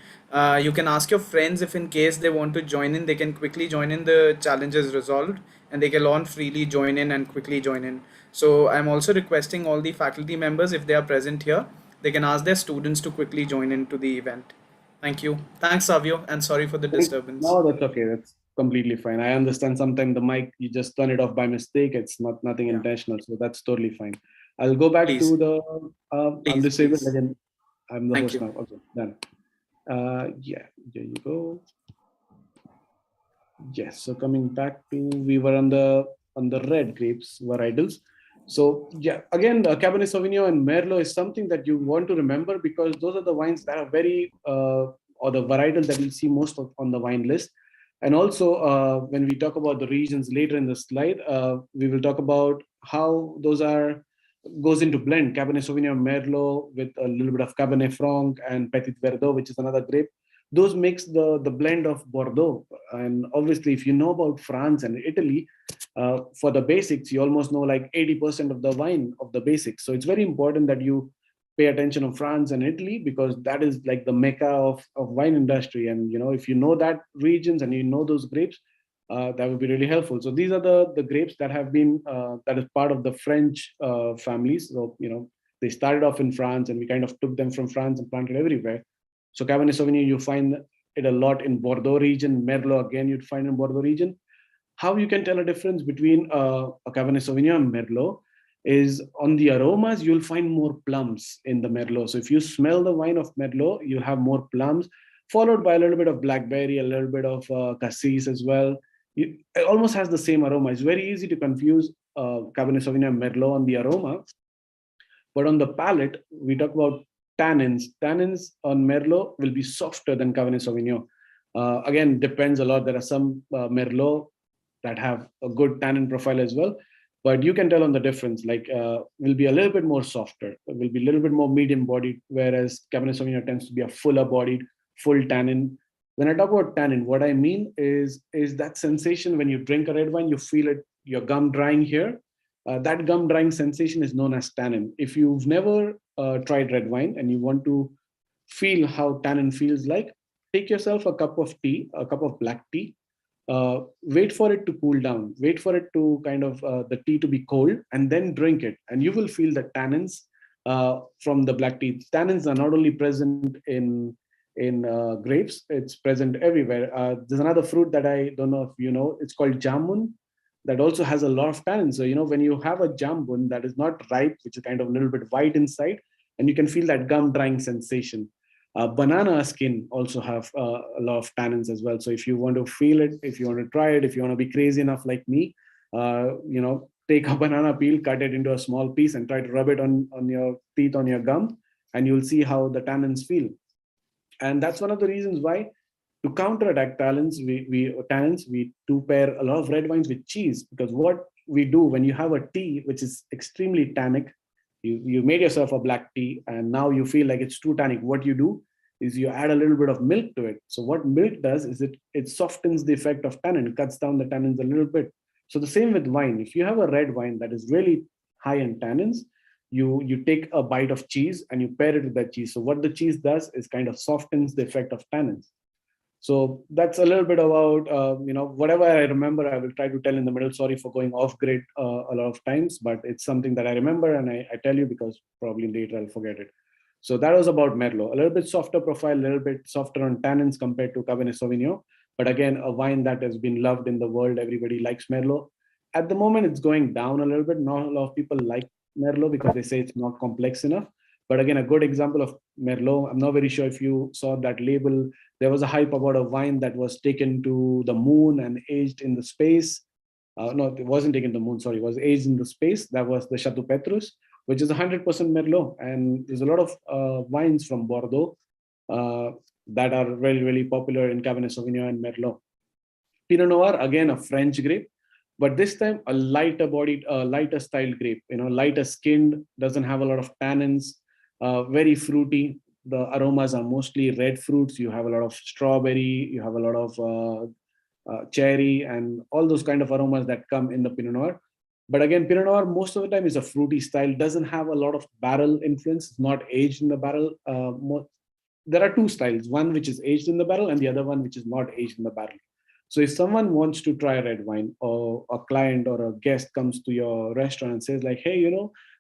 You can ask your friends if, in case they want to join in, they can quickly join in. The challenge is resolved, and they can all freely join in and quickly join in. So I'm also requesting all the faculty members, if they are present here, they can ask their students to quickly join into the event. Thank you. Thanks, Savio, and sorry for the disturbance. No, that's okay. That's completely fine. I understand sometimes the mic, you just turn it off by mistake. It's nothing Yeah. intentional. So that's totally fine. I'll go back Please, to the, I'm please, disabled please. again. I'm the Thank host you. now. Okay, done. Yeah, there you go. Yes. So coming back to, we were on the red grapes varietals. So yeah, again, Cabernet Sauvignon and Merlot is something that you want to remember, because those are the wines that are very, or the varietals that you'll see most of on the wine list. And also, when we talk about the regions later in the slide, we will talk about how those goes into blend. Cabernet Sauvignon, Merlot with a little bit of Cabernet Franc and Petit Verdot, which is another grape. Those makes the blend of Bordeaux. And obviously, if you know about France and Italy, for the basics, you almost know like 80% of the wine of the basics. So it's very important that you pay attention of France and Italy, because that is like the mecca of wine industry. And if you know that regions and you know those grapes, that would be really helpful. So these are the grapes that have been that is part of the French families. So they started off in France, and we kind of took them from France and planted everywhere. So Cabernet Sauvignon, you find it a lot in Bordeaux region. Merlot, again, you'd find in Bordeaux region. How you can tell a difference between a Cabernet Sauvignon and Merlot is on the aromas. You'll find more plums in the Merlot. So if you smell the wine of Merlot, you'll have more plums, followed by a little bit of blackberry, a little bit of cassis as well. It almost has the same aroma. It's very easy to confuse Cabernet Sauvignon and Merlot on the aroma. But on the palate, we talk about tannins. Tannins on Merlot will be softer than Cabernet Sauvignon. Again, depends a lot. There are some Merlot that have a good tannin profile as well, but you can tell on the difference. Like will be a little bit more softer, will be a little bit more medium bodied, whereas Cabernet Sauvignon tends to be a fuller bodied, full tannin. When I talk about tannin, what I mean is that sensation when you drink a red wine, you feel it, your gum drying here. That gum drying sensation is known as tannin. If you've never tried red wine and you want to feel how tannin feels like, take yourself a cup of tea, a cup of black tea, wait for it to cool down, wait for it to kind of the tea to be cold, and then drink it, and you will feel the tannins from the black tea. Tannins are not only present in grapes; it's present everywhere. There's another fruit that I don't know if you know. It's called jamun. That also has a lot of tannins. So when you have a jamun that is not ripe, which is kind of a little bit white inside, and you can feel that gum drying sensation. Banana skin also have a lot of tannins as well. So if you want to feel it, if you want to try it, if you want to be crazy enough like me, take a banana peel, cut it into a small piece, and try to rub it on your teeth, on your gum, and you'll see how the tannins feel. And that's one of the reasons why, to counteract tannins, we do pair a lot of red wines with cheese, because what we do when you have a tea which is extremely tannic, you made yourself a black tea and now you feel like it's too tannic. What you do is you add a little bit of milk to it. So what milk does is it softens the effect of tannin, cuts down the tannins a little bit. So the same with wine. If you have a red wine that is really high in tannins, you take a bite of cheese and you pair it with that cheese. So what the cheese does is kind of softens the effect of tannins. So that's a little bit about, whatever I remember, I will try to tell in the middle. Sorry for going off grid a lot of times, but it's something that I remember and I tell you because probably later I'll forget it. So that was about Merlot. A little bit softer profile, a little bit softer on tannins compared to Cabernet Sauvignon. But again, a wine that has been loved in the world. Everybody likes Merlot. At the moment, it's going down a little bit. Not a lot of people like Merlot because they say it's not complex enough. But again, a good example of Merlot. I'm not very sure if you saw that label. There was a hype about a wine that was taken to the moon and aged in the space. No, it wasn't taken to the moon, sorry, it was aged in the space. That was the Chateau Petrus, which is 100% Merlot. And there's a lot of wines from Bordeaux that are really, really popular in Cabernet Sauvignon and Merlot. Pinot Noir, again, a French grape, but this time a lighter bodied, lighter styled grape, lighter skinned, doesn't have a lot of tannins, very fruity. The aromas are mostly red fruits. You have a lot of strawberry, you have a lot of cherry, and all those kind of aromas that come in the Pinot Noir. But again, Pinot Noir most of the time is a fruity style, doesn't have a lot of barrel influence. It's not aged in the barrel. There are two styles, one which is aged in the barrel and the other one which is not aged in the barrel. So if someone wants to try red wine, or a client or a guest comes to your restaurant and says like, hey,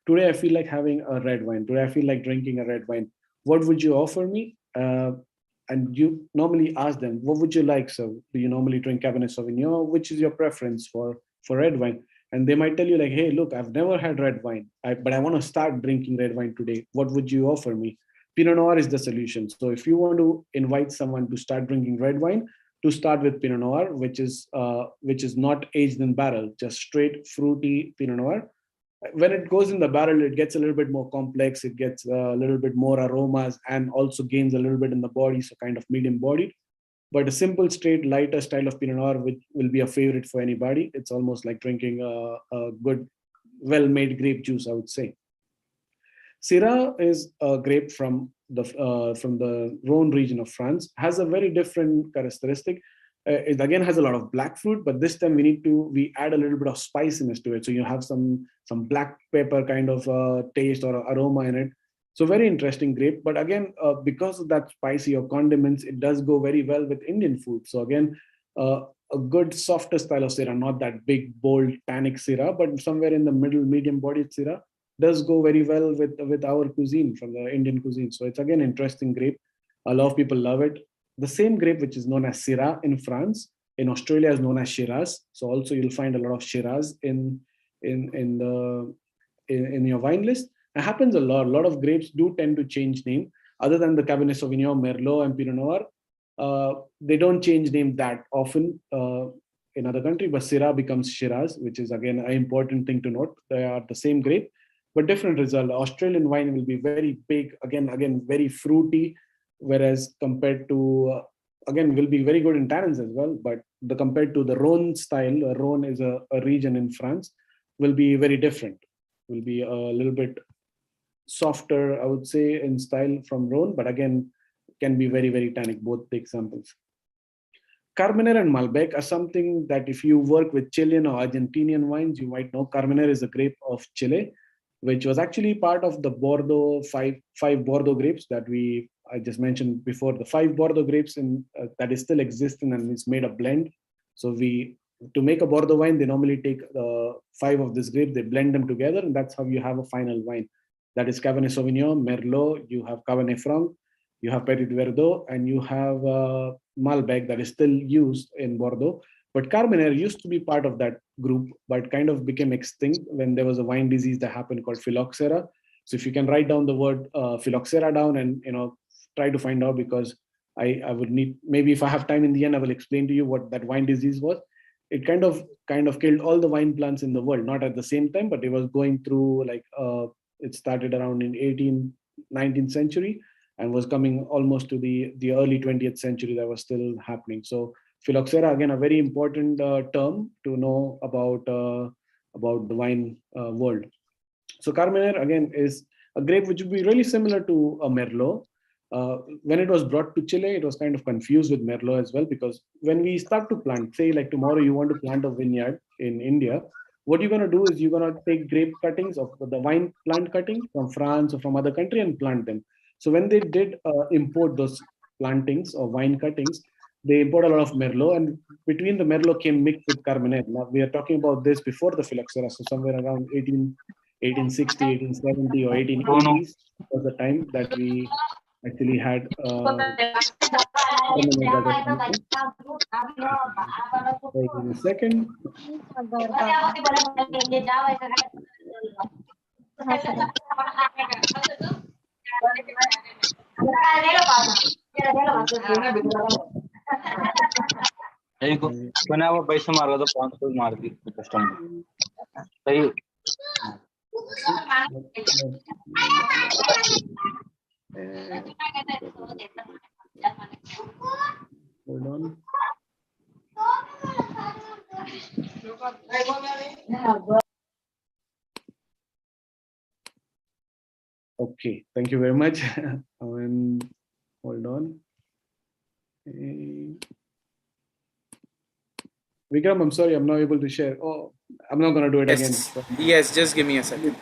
today I feel like having a red wine. Today I feel like drinking a red wine. What would you offer me? And you normally ask them, what would you like, sir? Do you normally drink Cabernet Sauvignon? Which is your preference for red wine? And they might tell you like, hey, look, I've never had red wine, but I want to start drinking red wine today. What would you offer me? Pinot Noir is the solution. So if you want to invite someone to start drinking red wine, to start with Pinot Noir, which is not aged in barrel, just straight fruity Pinot Noir. When it goes in the barrel, it gets a little bit more complex. It gets a little bit more aromas and also gains a little bit in the body, so kind of medium bodied. But a simple, straight, lighter style of Pinot Noir will be a favorite for anybody. It's almost like drinking a good, well-made grape juice, I would say. Syrah is a grape from the Rhone region of France. Has a very different characteristic. It again has a lot of black fruit, but this time we add a little bit of spiciness to it. So you have some black pepper kind of taste or aroma in it. So very interesting grape. But again, because of that spicy or condiments, it does go very well with Indian food. So again, a good softer style of Syrah, not that big, bold, tannic Syrah, but somewhere in the middle, medium-bodied Syrah does go very well with our cuisine, from the Indian cuisine. So it's again interesting grape. A lot of people love it. The same grape, which is known as Syrah in France, in Australia is known as Shiraz. So also you'll find a lot of Shiraz in your wine list. It happens a lot. A lot of grapes do tend to change name. Other than the Cabernet Sauvignon, Merlot, and Pinot Noir, they don't change name that often in other countries. But Syrah becomes Shiraz, which is again an important thing to note. They are the same grape, but different result. Australian wine will be very big, again very fruity, whereas compared to again will be very good in tannins as well. But compared to the Rhone style, Rhone is a region in France, will be very different. Will be a little bit softer, I would say, in style from Rhone, but again can be very, very tannic. Both the examples. Carmener and Malbec are something that if you work with Chilean or Argentinian wines, you might know. Carmener is a grape of Chile, which was actually part of the Bordeaux five Bordeaux grapes that I just mentioned before. The 5 Bordeaux grapes that is still existing and it's made a blend. So to make a Bordeaux wine, they normally take 5 of this grape, they blend them together, and that's how you have a final wine. That is Cabernet Sauvignon, Merlot, you have Cabernet Franc, you have Petit Verdot, and you have Malbec that is still used in Bordeaux. But Carmener used to be part of that group, but kind of became extinct when there was a wine disease that happened called phylloxera. So if you can write down the word phylloxera down and try to find out, because I would need, maybe if I have time in the end, I will explain to you what that wine disease was. It kind of killed all the wine plants in the world, not at the same time, but it was going through it started around in 19th century and was coming almost to the early 20th century that was still happening. So phylloxera, again, a very important term to know about the wine world. So Carmener, again, is a grape which would be really similar to a Merlot. When it was brought to Chile, it was kind of confused with Merlot as well, because when we start to plant, say like tomorrow you want to plant a vineyard in India, what you're going to do is you're going to take grape cuttings of the wine plant cutting from France or from other country and plant them. So when they did import those plantings or wine cuttings, they import a lot of Merlot, and between the Merlot came mixed with Carmener. Now we are talking about this before the phylloxera, so somewhere around 1860, 1870 or 1880s was the time that we actually had wait a second. पैसा मार दो 500 मार the customer सही Hold on. Okay, thank you very much. Hold on. Vikram, I'm sorry, I'm not able to share. Oh, I'm not going to do it again. Yes, just give me a second.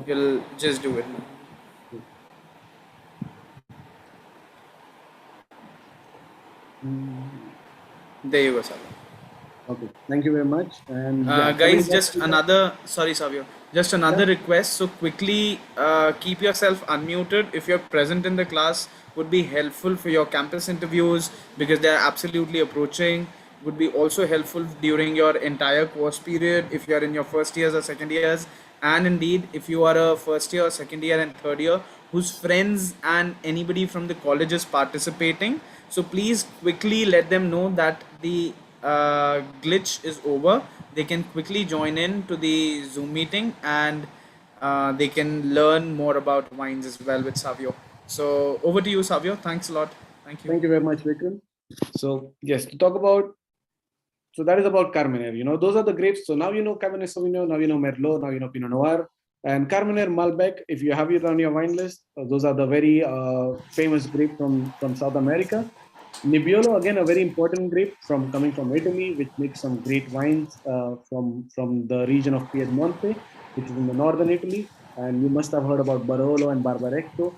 You'll just do it. There you go, sir. Okay, thank you very much. And guys, just another, sorry, Savio, just another request. So quickly keep yourself unmuted. If you're present in the class, would be helpful for your campus interviews because they're absolutely approaching. Would be also helpful during your entire course period if you're in your first years or second years. And indeed, if you are a first year, second year and third year whose friends and anybody from the college is participating, so please quickly let them know that the glitch is over. They can quickly join in to the Zoom meeting and they can learn more about wines as well with Savio. So over to you, Savio. Thanks a lot. Thank you. Thank you very much, Vikram. So yes, to talk about, so that is about Carmener. Those are the grapes. So now you know Cabernet Sauvignon, now you know Merlot, now you know Pinot Noir. And Carmener, Malbec, if you have it on your wine list, those are the very famous grapes from South America. Nebbiolo, again, a very important grape coming from Italy, which makes some great wines from the region of Piemonte, which is in the northern Italy. And you must have heard about Barolo and Barbaresco.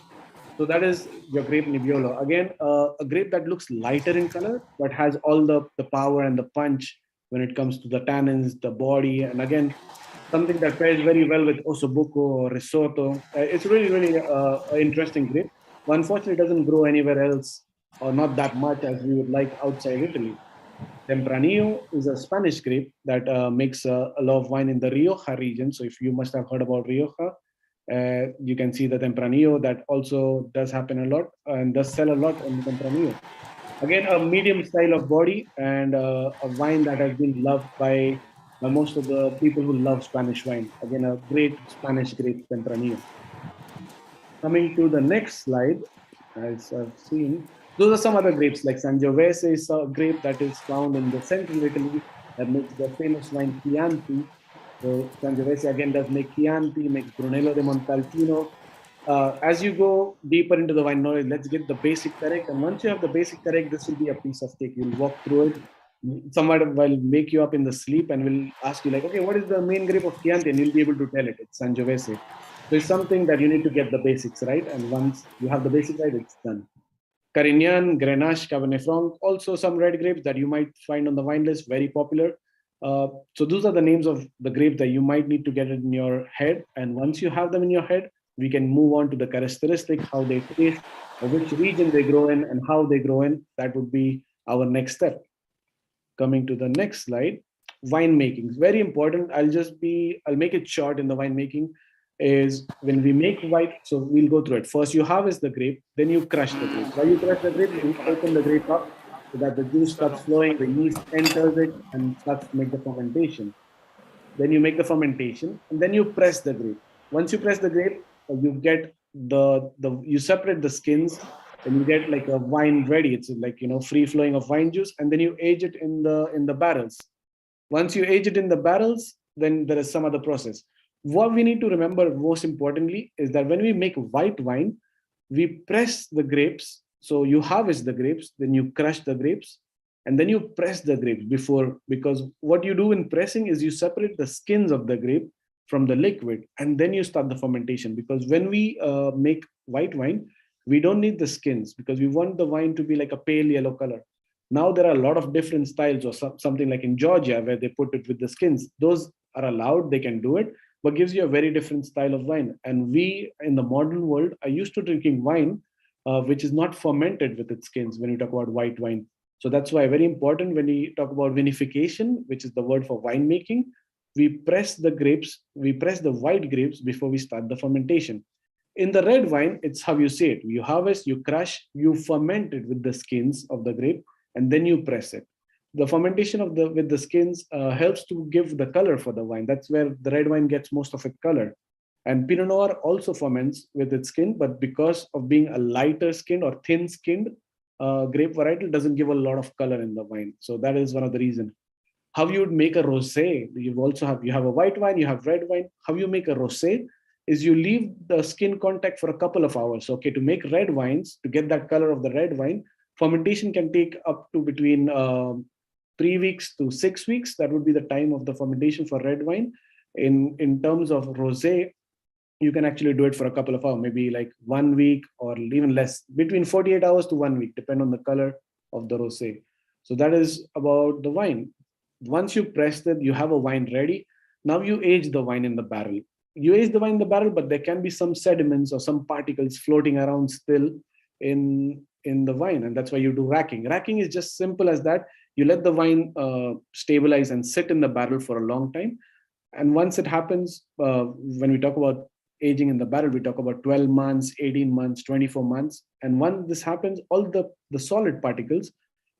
So that is your grape Nebbiolo. Again, a grape that looks lighter in color, but has all the power and the punch when it comes to the tannins, the body. And again, something that pairs very well with ossobuco or risotto. It's really, really interesting grape. But unfortunately, it doesn't grow anywhere else, or not that much as we would like outside Italy. Tempranillo is a Spanish grape that makes a lot of wine in the Rioja region. So if you must have heard about Rioja, you can see the Tempranillo that also does happen a lot and does sell a lot in Tempranillo. Again, a medium style of body and a wine that has been loved by most of the people who love Spanish wine. Again, a great Spanish grape Tempranillo. Coming to the next slide, as I've seen, those are some other grapes like Sangiovese is a grape that is found in the central Italy that makes the famous wine Chianti. So Sangiovese again does make Chianti, makes Brunello de Montalcino. As you go deeper into the wine knowledge, let's get the basic correct. And once you have the basic correct, this will be a piece of cake. You'll walk through it someone will make you up in the sleep and will ask you like, okay, what is the main grape of Chianti? And you'll be able to tell it. It's Sangiovese. So it's something that you need to get the basics right. And once you have the basics right, it's done. Carignan, Grenache, Cabernet Franc, also some red grapes that you might find on the wine list, very popular. So those are the names of the grapes that you might need to get it in your head. And once you have them in your head, we can move on to the characteristics, how they taste, which region they grow in, and how they grow in. That would be our next step. Coming to the next slide, winemaking, very important. I'll make it short in the winemaking. Is when we make white, so we'll go through it. First, you harvest the grape, then you crush the grape. While you crush the grape, you open the grape up so that the juice starts flowing, the yeast enters it and starts to make the fermentation. Then you make the fermentation, and then you press the grape. Once you press the grape, you get you separate the skins, and you get like a wine ready. It's like, free flowing of wine juice, and then you age it in the barrels. Once you age it in the barrels, then there is some other process. What we need to remember most importantly is that when we make white wine, we press the grapes. So you harvest the grapes, then you crush the grapes, and then you press the grapes because what you do in pressing is you separate the skins of the grape from the liquid, and then you start the fermentation. Because when we make white wine, we don't need the skins because we want the wine to be like a pale yellow color. Now there are a lot of different styles, or something like in Georgia where they put it with the skins. Those are allowed, they can do it, but gives you a very different style of wine. And we, in the modern world, are used to drinking wine which is not fermented with its skins when you talk about white wine. So that's why very important when we talk about vinification, which is the word for winemaking, we press the white grapes before we start the fermentation. In the red wine, it's how you say it. You harvest, you crush, you ferment it with the skins of the grape, and then you press it. The fermentation with the skins helps to give the color for the wine. That's where the red wine gets most of its color. And Pinot Noir also ferments with its skin, but because of being a lighter skinned or thin skinned grape varietal, doesn't give a lot of color in the wine. So that is one of the reasons. How you would make a rosé? You have a white wine, you have red wine. How you make a rosé is you leave the skin contact for a couple of hours. Okay, to make red wines, to get that color of the red wine, fermentation can take up to between 3 weeks to 6 weeks. That would be the time of the fermentation for red wine. In terms of rosé, you can actually do it for a couple of hours, maybe like 1 week or even less, between 48 hours to 1 week, depending on the color of the rosé. So that is about the wine. Once you press it, you have a wine ready. Now you age the wine in the barrel. You age the wine in the barrel, but there can be some sediments or some particles floating around still in the wine, and that's why you do racking. Racking is just simple as that. You let the wine stabilize and sit in the barrel for a long time. And once it happens, when we talk about aging in the barrel, we talk about 12 months, 18 months, 24 months. And once this happens, all the solid particles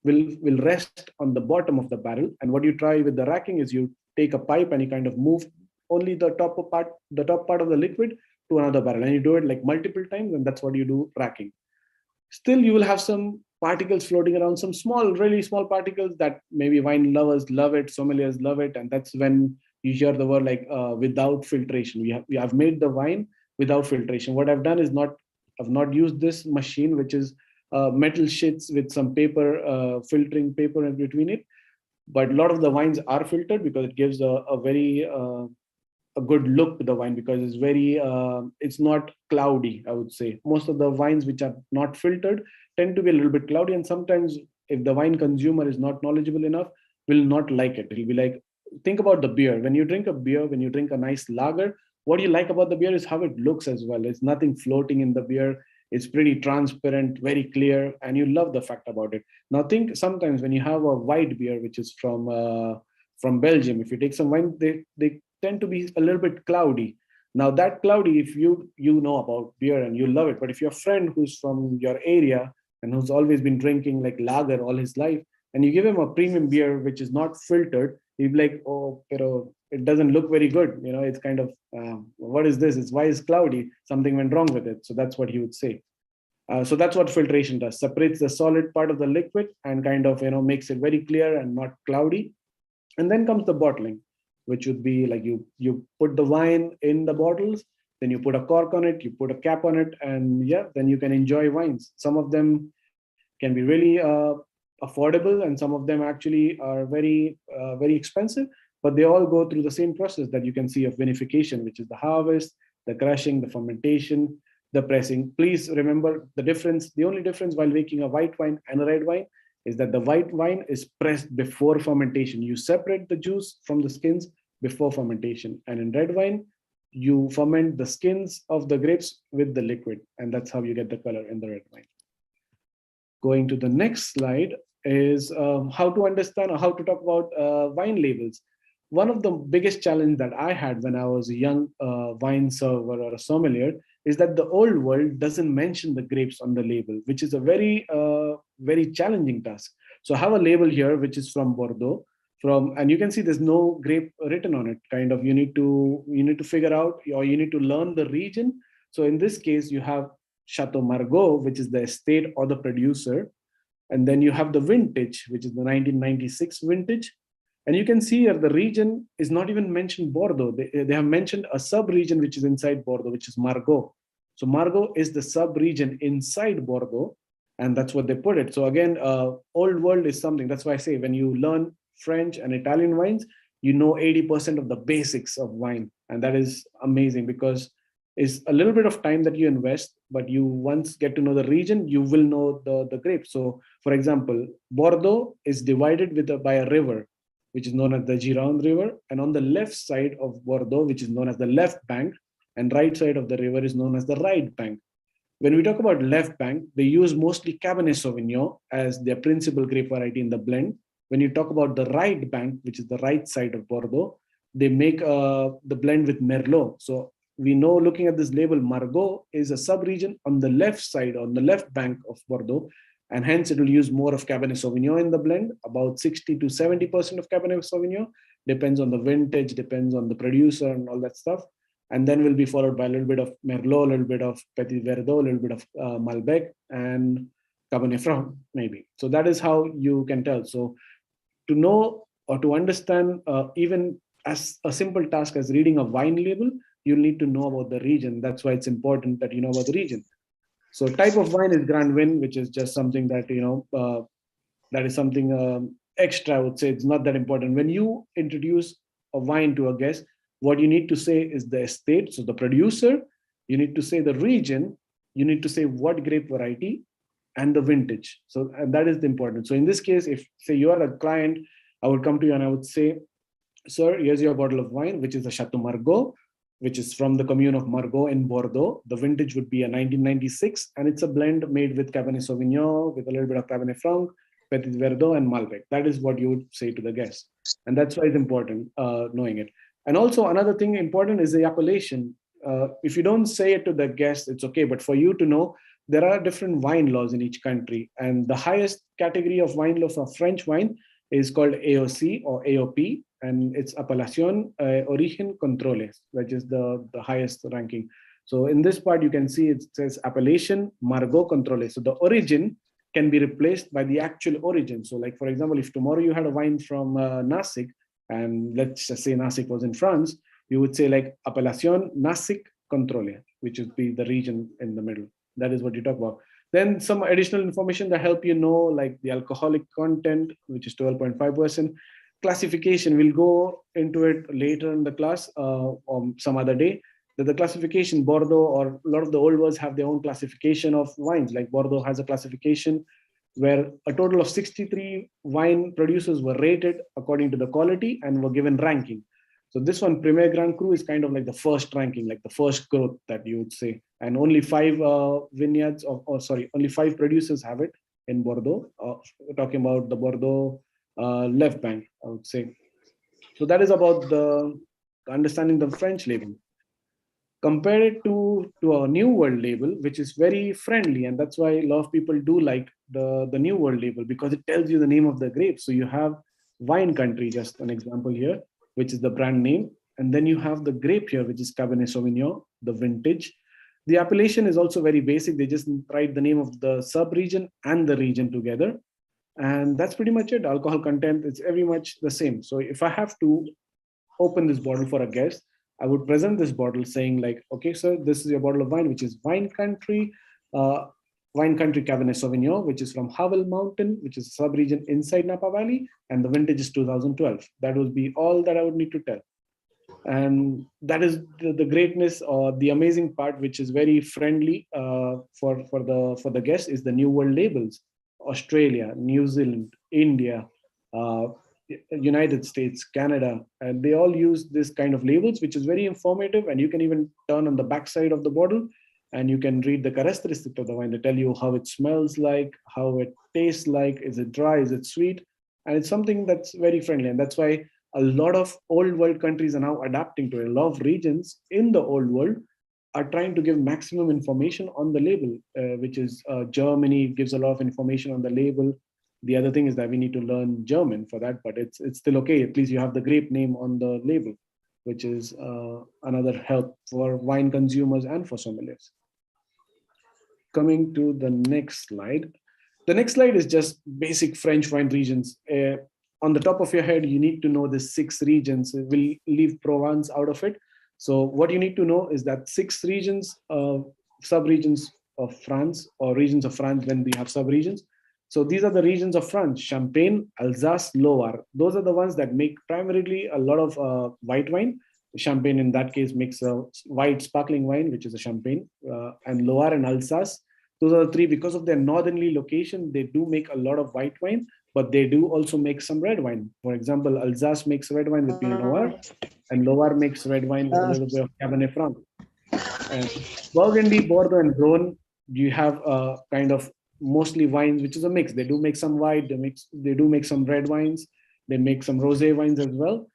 will rest on the bottom of the barrel. And what you try with the racking is you take a pipe and you kind of move only the top part of the liquid to another barrel. And you do it like multiple times, and that's what you do racking. Still, you will have some particles floating around, some really small particles that maybe wine lovers love it, sommeliers love it. And that's when you hear the word like without filtration. We have made the wine without filtration. What I've done is I've not used this machine, which is metal sheets with some paper, filtering paper in between it. But a lot of the wines are filtered because it gives a very a good look to the wine, because it's not cloudy, I would say. Most of the wines which are not filtered tend to be a little bit cloudy. And sometimes if the wine consumer is not knowledgeable enough, will not like it. He'll be like, think about the beer. When you drink a beer, when you drink a nice lager, what you like about the beer is how it looks as well. There's nothing floating in the beer. It's pretty transparent, very clear, and you love the fact about it. Now think sometimes when you have a white beer, which is from Belgium, if you take some wine, they tend to be a little bit cloudy. Now that cloudy, if you know about beer and you love it, but if your friend who's from your area and who's always been drinking like lager all his life, and you give him a premium beer which is not filtered, he'd be like, oh, pero it doesn't look very good. It's kind of, what is this? Why is cloudy? Something went wrong with it. So that's what he would say. So that's what filtration does. Separates the solid part of the liquid and kind of, makes it very clear and not cloudy. And then comes the bottling, which would be like you put the wine in the bottles, then you put a cork on it, you put a cap on it, and yeah, then you can enjoy wines. Some of them can be really affordable, and some of them actually are very expensive, but they all go through the same process that you can see of vinification, which is the harvest, the crushing, the fermentation, the pressing. Please remember the difference. The only difference while making a white wine and a red wine is that the white wine is pressed before fermentation. You separate the juice from the skins before fermentation. And in red wine, you ferment the skins of the grapes with the liquid, and that's how you get the color in the red wine. Going to the next slide is how to understand or how to talk about wine labels. One of the biggest challenge that I had when I was a young wine server or a sommelier is that the old world doesn't mention the grapes on the label, which is a very challenging task. So I have a label here, which is from Bordeaux, and you can see there's no grape written on it. Kind of you need to figure out, or you need to learn the region. So in this case, you have Chateau Margaux, which is the estate or the producer. And then you have the vintage, which is the 1996 vintage. And you can see here the region is not even mentioned Bordeaux. They have mentioned a sub-region which is inside Bordeaux, which is Margaux. So Margaux is the sub-region inside Bordeaux, and that's what they put it. So again, old world is something. That's why I say when you learn French and Italian wines, you know 80% of the basics of wine. And that is amazing because it's a little bit of time that you invest, but you once get to know the region, you will know the grapes. So for example, Bordeaux is divided by a river, which is known as the Gironde River. And on the left side of Bordeaux, which is known as the left bank, and right side of the river is known as the right bank. When we talk about left bank, they use mostly Cabernet Sauvignon as their principal grape variety in the blend. When you talk about the right bank, which is the right side of Bordeaux, they make the blend with Merlot. So we know, looking at this label, Margaux is a sub-region on the left side, on the left bank of Bordeaux, and hence it will use more of Cabernet Sauvignon in the blend, about 60 to 70% of Cabernet Sauvignon, depends on the vintage, depends on the producer and all that stuff. And then will be followed by a little bit of Merlot, a little bit of Petit Verdot, a little bit of Malbec, and Cabernet Franc, maybe. So that is how you can tell. So to know or to understand, even as a simple task as reading a wine label, you need to know about the region. That's why it's important that you know about the region. So type of wine is Grand Vin, which is just something that, that is something extra, I would say. It's not that important. When you introduce a wine to a guest, what you need to say is the estate, so the producer, you need to say the region, you need to say what grape variety, and the vintage. So and that is the important. So in this case, if say you are a client, I would come to you and I would say, sir, here's your bottle of wine, which is a Chateau Margaux, which is from the commune of Margaux in Bordeaux. The vintage would be a 1996, and it's a blend made with Cabernet Sauvignon, with a little bit of Cabernet Franc, Petit Verdot, and Malbec. That is what you would say to the guest. And that's why it's important knowing it. And also another thing important is the appellation. If you don't say it to the guest, it's okay. But for you to know, there are different wine laws in each country. And the highest category of wine law for French wine is called AOC or AOP. And it's Appellation Origen Controles, which is the highest ranking. So in this part, you can see it says Appellation Margaux Controles. So the origin can be replaced by the actual origin. So like, for example, if tomorrow you had a wine from Nasic, and let's just say Nasic was in France, you would say like Appellation Nasic Controle, which would be the region in the middle. That is what you talk about. Then some additional information that help you know, like the alcoholic content, which is 12.5%. Classification, we'll go into it later in the class or some other day. The classification, Bordeaux or a lot of the old worlds have their own classification of wines. Like Bordeaux has a classification where a total of 63 wine producers were rated according to the quality and were given ranking. So this one, Premier Grand Cru, is kind of like the first ranking, like the first growth that you would say. And only 5 vineyards, only 5 producers have it in Bordeaux. We're talking about the Bordeaux left bank, I would say. So that is about the understanding the French label. Compare it to a New World label, which is very friendly. And that's why a lot of people do like the New World label, because it tells you the name of the grape. So you have wine country, just an example here, which is the brand name. And then you have the grape here, which is Cabernet Sauvignon, the vintage. The appellation is also very basic. They just write the name of the sub-region and the region together. And that's pretty much it. Alcohol content is very much the same. So if I have to open this bottle for a guest, I would present this bottle saying like, okay, sir, this is your bottle of wine, which is wine country. wine country Cabernet Sauvignon, which is from Havel Mountain, which is a sub-region inside Napa Valley, and the vintage is 2012. That would be all that I would need to tell. And that is the greatness or the amazing part, which is very friendly for the guests, is the New World labels. Australia, New Zealand, India, United States, Canada, and they all use this kind of labels, which is very informative. And you can even turn on the backside of the bottle and you can read the characteristics of the wine. They tell you how it smells like, how it tastes like, is it dry, is it sweet? And it's something that's very friendly. And that's why a lot of old world countries are now adapting to it. A lot of regions in the old world are trying to give maximum information on the label, which is Germany gives a lot of information on the label. The other thing is that we need to learn German for that, but it's still okay. At least you have the grape name on the label, which is another help for wine consumers and for sommeliers. Coming to the next slide. The next slide is just basic French wine regions. On the top of your head, you need to know the 6 regions. We'll leave Provence out of it. So what you need to know is that 6 regions, sub-regions of France, or regions of France when we have sub-regions. So these are the regions of France: Champagne, Alsace, Loire. Those are the ones that make primarily a lot of white wine. Champagne in that case makes a white sparkling wine, which is a champagne. And Loire and Alsace, those are the 3. Because of their northerly location, they do make a lot of white wine, but they do also make some red wine. For example, Alsace makes red wine with Pinot Noir, and Loire makes red wine with a little bit of Cabernet Franc. And Burgundy, Bordeaux, and Rhone, you have kind of mostly wines, which is a mix. They do make some white, they do make some red wines, they make some rosé wines as well.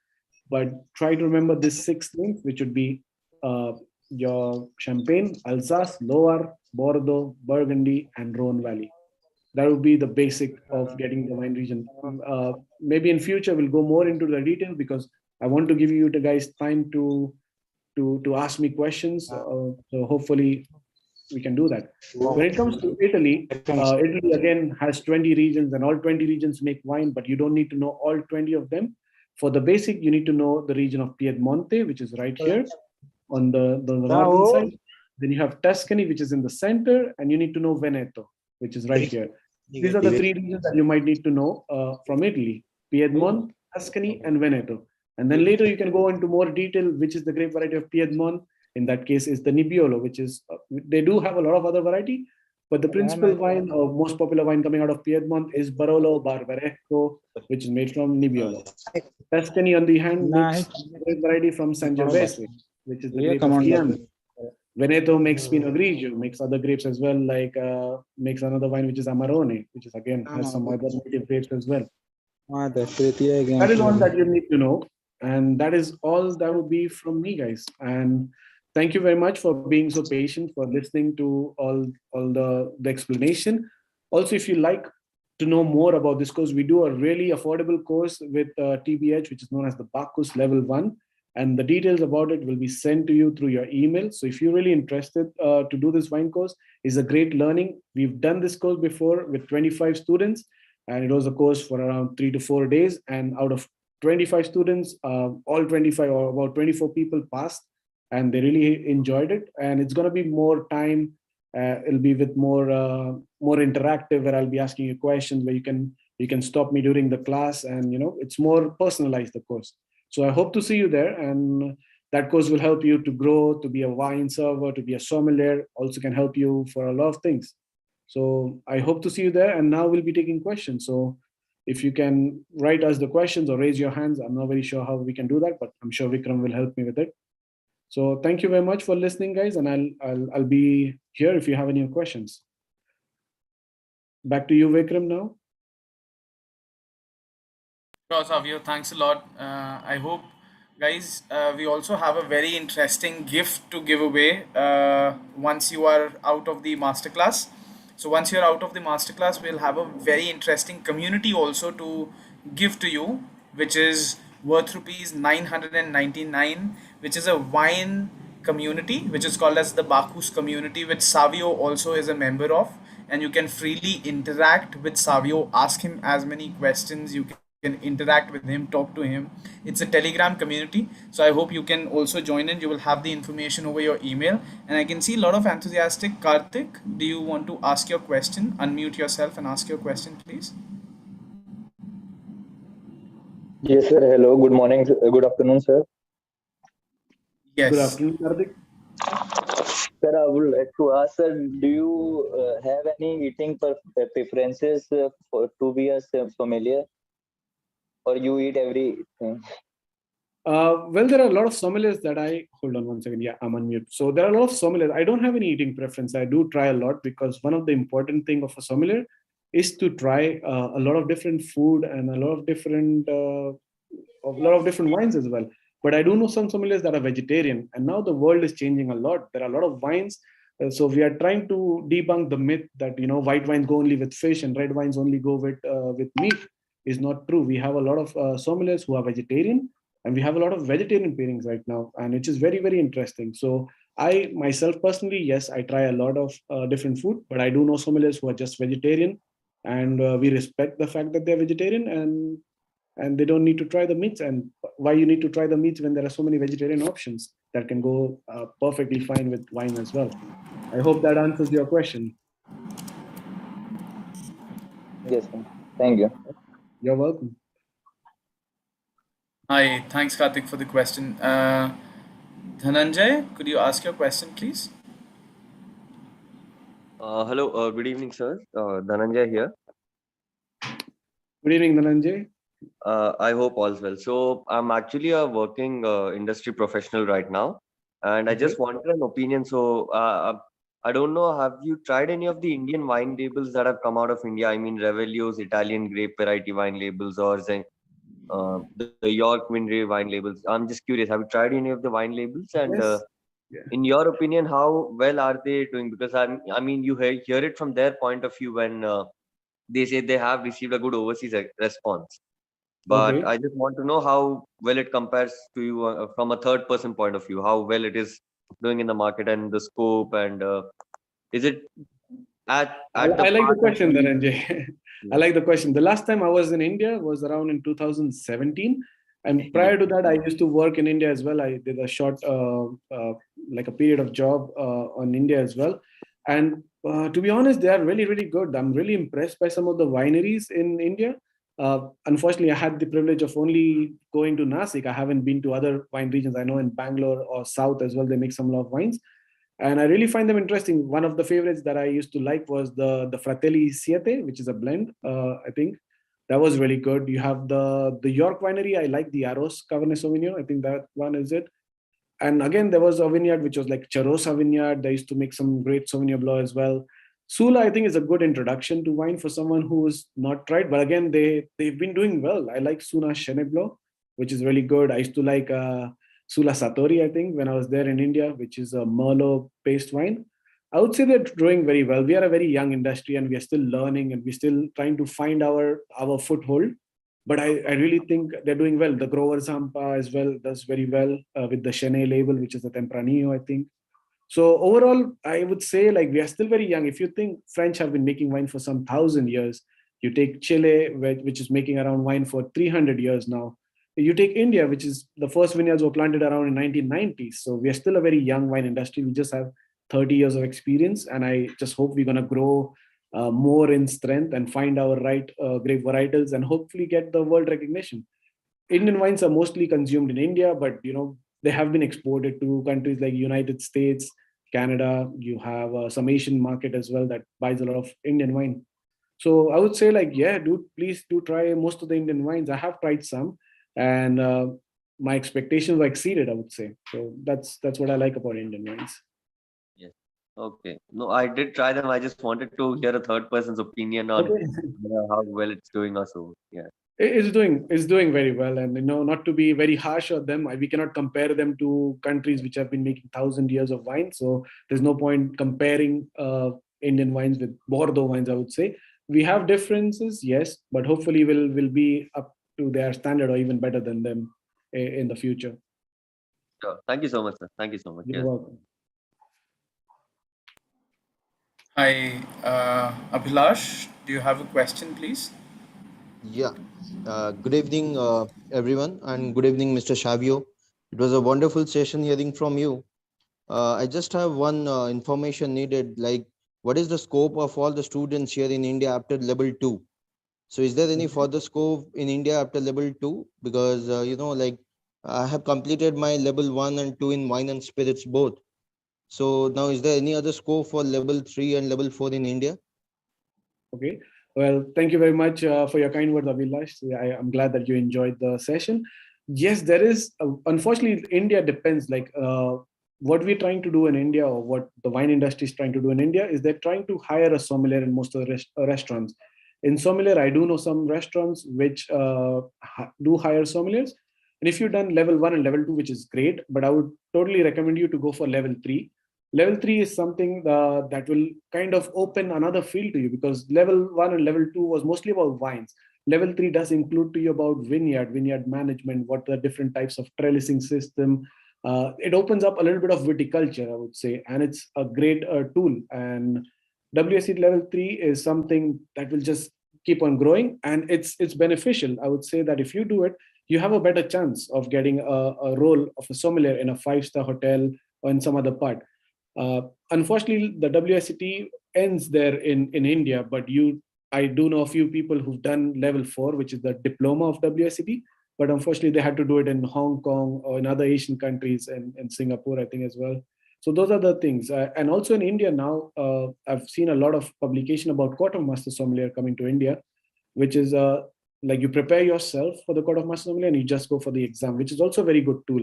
But try to remember this 6 things, which would be your Champagne, Alsace, Loire, Bordeaux, Burgundy, and Rhone Valley. That would be the basic of getting the wine region. Maybe in future we'll go more into the detail, because I want to give you guys time to ask me questions. So hopefully we can do that. When it comes to Italy, Italy again has 20 regions, and all 20 regions make wine, but you don't need to know all 20 of them. For the basic, you need to know the region of Piedmonte, which is right here on the northern side. Then you have Tuscany, which is in the center, and you need to know Veneto, which is right here. These are the 3 regions that you might need to know from Italy: Piedmont, Tuscany, and Veneto. And then later you can go into more detail, which is the grape variety of Piedmont. In that case, is the Nebbiolo, which is, they do have a lot of other variety, but the principal wine or most popular wine coming out of Piedmont is Barolo Barbaresco, which is made from Nebbiolo. Tuscany, on the hand, makes grape variety from Sangiovese, which is the grape of Chianti. Veneto makes Pinot Grigio, makes other grapes as well, like makes another wine which is Amarone, which is again has some other native grapes as well. That is one that you need to know, and that is all that would be from me, guys. And thank you very much for being so patient, for listening to all the explanation. Also, if you like to know more about this course, we do a really affordable course with TBH, which is known as the Bacchus Level 1. And the details about it will be sent to you through your email. So if you're really interested to do this wine course, it's a great learning. We've done this course before with 25 students, and it was a course for around 3 to 4 days. And out of 25 students, all 25 or about 24 people passed, and they really enjoyed it. And it's going to be more time. It'll be with more interactive, where I'll be asking you questions, where you can stop me during the class, and it's more personalized, the course. So I hope to see you there, and that course will help you to grow, to be a wine server, to be a sommelier, also can help you for a lot of things. So I hope to see you there, and now we'll be taking questions. So if you can write us the questions or raise your hands, I'm not very sure how we can do that, but I'm sure Vikram will help me with it. So thank you very much for listening, guys, and I'll be here if you have any questions. Back to you, Vikram, now. Sure, Savio, thanks a lot. I hope, guys, we also have a very interesting gift to give away once you are out of the masterclass. So once you're out of the masterclass, we'll have a very interesting community also to give to you, which is worth rupees 999, which is a wine community, which is called as the Bacchus community, which Savio also is a member of. And you can freely interact with Savio, ask him as many questions you can interact with him, talk to him. It's a Telegram community, so I hope you can also join in. You will have the information over your email, and I can see a lot of enthusiastic. Karthik, do you want to ask your question? Unmute yourself and ask your question, please. Yes, sir. Hello. Good morning. Good afternoon, sir. Good Yes. afternoon, Karthik. Sir, I would like to ask, sir, do you have any eating preferences to be familiar, or you eat everything? Well, there are a lot of sommeliers that hold on one second. Yeah, I'm on mute. So there are a lot of sommeliers. I don't have any eating preference. I do try a lot because one of the important thing of a sommelier is to try a lot of different food and a lot of different wines as well. But I do know some sommeliers that are vegetarian, and now the world is changing a lot. There are a lot of wines. So we are trying to debunk the myth that white wines go only with fish and red wines only go with meat. Is not true. We have a lot of sommeliers who are vegetarian, and we have a lot of vegetarian pairings right now, and which is very, very interesting. So I myself personally, yes, I try a lot of different food, but I do know sommeliers who are just vegetarian, and we respect the fact that they're vegetarian, and they don't need to try the meats. And why you need to try the meats when there are so many vegetarian options that can go perfectly fine with wine as well. I hope that answers your question. Yes, sir. Thank you. You're welcome. Hi, thanks Karthik for the question. Dhananjay, could you ask your question, please? Hello, good evening, sir. Dhananjay here. Good evening, Dhananjay. I hope all's well. So I'm actually a working industry professional right now, and I just wanted an opinion. So I don't know, have you tried any of the Indian wine labels that have come out of India? I mean, Revelio's Italian grape variety wine labels, or the York Winray wine labels. I'm just curious, have you tried any of the wine labels? And Yes. Yeah. in your opinion, how well are they doing? Because I mean, you hear it from their point of view when they say they have received a good overseas response. But Okay. I just want to know how well it compares to you from a third person point of view, how well it is doing in the market and the scope, and is it at I the like the part of question, the Dhananjay. I like the question. The last time I was in India was around in 2017. And prior to that, I used to work in India as well. I did a short, like a period of job on India as well. And to be honest, they are really, really good. I'm really impressed by some of the wineries in India. Unfortunately, I had the privilege of only going to Nasik. I haven't been to other wine regions. I know in Bangalore or South as well, they make some lot of wines. And I really find them interesting. One of the favorites that I used to like was the Fratelli Siete, which is a blend. I think that was really good. You have the York Winery. I like the Aros Cabernet Sauvignon. I think that one is it. And again, there was a vineyard which was like Charosa Vineyard. They used to make some great Sauvignon Blanc as well. Sula, I think, is a good introduction to wine for someone who's not tried. But again, they've been doing well. I like Suna Chenin Blanc, which is really good. I used to like Sula Satori, I think, when I was there in India, which is a Merlot based wine. I would say they're doing very well. We are a very young industry and we are still learning and we're still trying to find our foothold. But I really think they're doing well. The Grover Zampa as well does very well with the Chenin label, which is the Tempranillo, I think. So overall, I would say like we are still very young. If you think French have been making wine for some 1,000 years, you take Chile, which is making around wine for 300 years now. You take India, which is the first vineyards were planted around in 1990s. So we are still a very young wine industry. We just have 30 years of experience. And I just hope we're going to grow more in strength and find our right grape varietals and hopefully get the world recognition. Indian wines are mostly consumed in India, but they have been exported to countries like United States, Canada. You have some Asian market as well that buys a lot of Indian wine. So I would say like, yeah, please do try most of the Indian wines. I have tried some, and my expectations were exceeded, I would say. So that's what I like about Indian wines. Yes. Okay. No, I did try them. I just wanted to hear a third person's opinion on how well it's doing or so. Yeah. It's doing very well, and not to be very harsh on them, we cannot compare them to countries which have been making 1,000 years of wine. So there's no point comparing Indian wines with Bordeaux wines, I would say. We have differences, yes, but hopefully we'll be up to their standard or even better than them in the future. Sure. Thank you so much, sir. Thank you so much. You're Yes. welcome. Hi, Abhilash, do you have a question, please? Yeah. Good evening, everyone, and good evening, Mr. Shavio. It was a wonderful session hearing from you. I just have one information needed, like what is the scope of all the students here in India after level 2? So is there any further scope in India after level 2? Because, like I have completed my level 1 and 2 in wine and spirits both. So now is there any other scope for level 3 and level 4 in India? Okay. Well, thank you very much for your kind words, Abhilash. I'm glad that you enjoyed the session. Yes, there is. Unfortunately, India depends. What we're trying to do in India, or what the wine industry is trying to do in India, is they're trying to hire a sommelier in most of the restaurants. In sommelier, I do know some restaurants which do hire sommeliers. And if you've done level 1 and level 2, which is great, but I would totally recommend you to go for level 3. Level 3 is something that will kind of open another field to you, because level 1 and level 2 was mostly about wines. Level 3 does include to you about vineyard management, what the different types of trellising system. It opens up a little bit of viticulture, I would say, and it's a great tool. And WSC level 3 is something that will just keep on growing, and it's beneficial. I would say that if you do it, you have a better chance of getting a role of a sommelier in a 5-star hotel or in some other part. Unfortunately, the WSET ends there in India, but I do know a few people who've done level 4, which is the diploma of WSET, but unfortunately they had to do it in Hong Kong or in other Asian countries, and Singapore, I think, as well. So those are the things. And also in India now, I've seen a lot of publication about Court of Master Sommelier coming to India, which is like you prepare yourself for the Court of Master Sommelier and you just go for the exam, which is also a very good tool.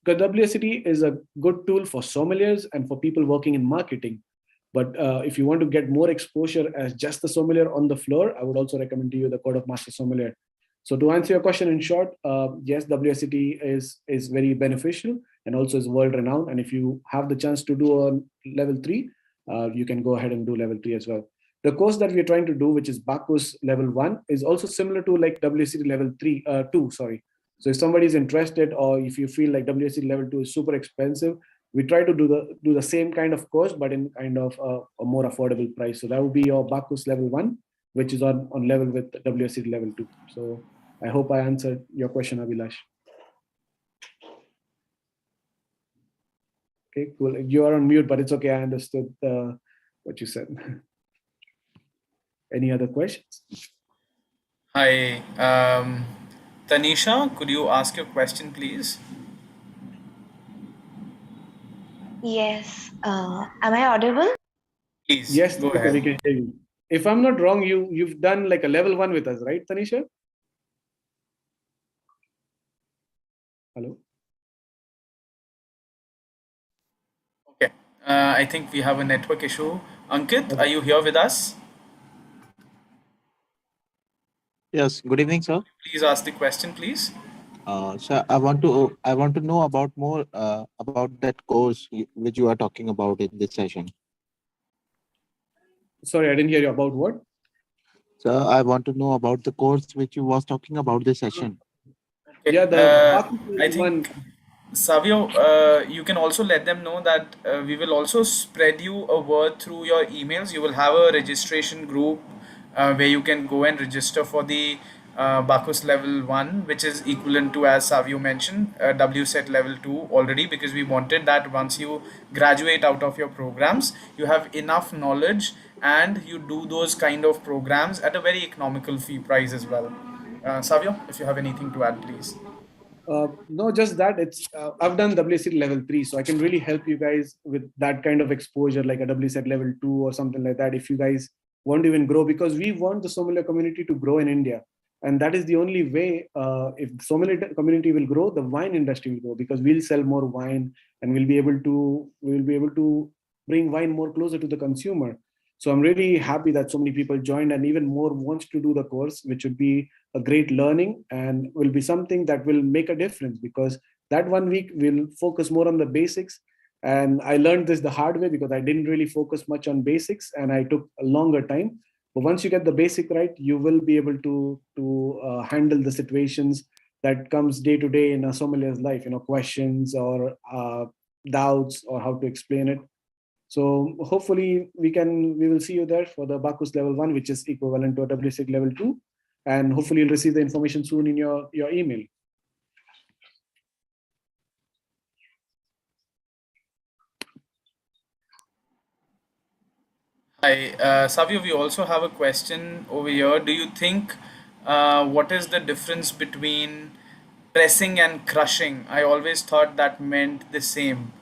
Because WSET is a good tool for sommeliers and for people working in marketing. But if you want to get more exposure as just the sommelier on the floor, I would also recommend to you the Court of Master Sommelier. So to answer your question in short, yes, WSET is very beneficial and also is world renowned. And if you have the chance to do a level 3, you can go ahead and do level 3 as well. The course that we're trying to do, which is Bacchus level 1, is also similar to like WSET level 2, sorry. So if somebody is interested, or if you feel like WSET level 2 is super expensive, we try to do the same kind of course, but in kind of a more affordable price. So that would be your Bacchus level 1, which is on level with WSET level 2. So I hope I answered your question, Abhilash. Okay, cool. You are on mute, but it's okay. I understood what you said. Any other questions? Hi, Tanisha, could you ask your question, please? Yes. Am I audible? Please, Yes, go Tanisha, we ahead. can hear you. If I'm not wrong, you've done like a level 1 with us, right, Tanisha? Hello. Okay, I think we have a network issue. Ankit, Okay. are you here with us? Yes, good evening, sir. Please ask the question, please. Sir, I want to know about more about that course which you are talking about in this session. Sorry, I didn't hear you. About what? Sir, I want to know about the course which you was talking about this session. Okay. Yeah, the I one. think, Savio, you can also let them know that we will also spread you a word through your emails. You will have a registration group where you can go and register for the Bacchus level 1, which is equivalent to, as Savio mentioned, WSET level 2 already, because we wanted that once you graduate out of your programs, you have enough knowledge and you do those kind of programs at a very economical fee price as well. Savio, if you have anything to add, please. No, just that. I've done WSET level 3, so I can really help you guys with that kind of exposure, like a WSET level 2 or something like that. If you guys want to even grow, because we want the sommelier community to grow in India, and that is the only way. If the sommelier community will grow, the wine industry will grow, because we'll sell more wine and we'll be able to bring wine more closer to the consumer. So I'm really happy that so many people joined, and even more wants to do the course, which would be a great learning and will be something that will make a difference, because that 1 week will focus more on the basics. And I learned this the hard way, because I didn't really focus much on basics and I took a longer time. But once you get the basic right, you will be able to handle the situations that comes day to day in a sommelier's life, questions or doubts or how to explain it. So hopefully we will see you there for the Bacchus level 1, which is equivalent to a WSET level 2. and hopefully you'll receive the information soon in your email. Hi, Savio, we also have a question over here. Do you think what is the difference between pressing and crushing? I always thought that meant the same.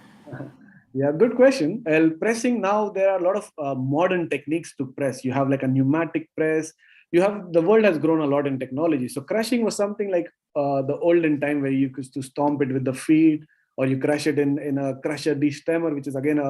Yeah, good question. Well, pressing now, there are a lot of modern techniques to press. You have like a pneumatic press. You have the world has grown a lot in technology. So crushing was something like the olden time where you used to stomp it with the feet, or you crush it in a crusher destemmer, which is again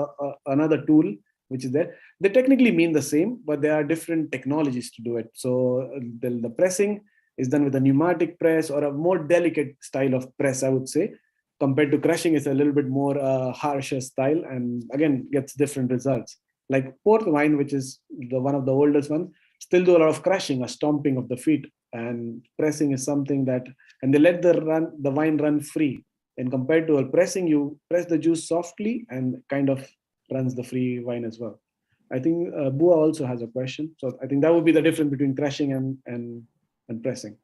another tool which is there. They technically mean the same, but there are different technologies to do it. So the pressing is done with a pneumatic press or a more delicate style of press, I would say, compared to crushing. Is a little bit more harsher style, and again gets different results. Like port wine, which is the one of the oldest ones, still do a lot of crushing, a stomping of the feet, and pressing is something that, and they let the wine run free. And compared to a pressing, you press the juice softly and kind of runs the free wine as well. I think Bua also has a question, so I think that would be the difference between crushing and pressing.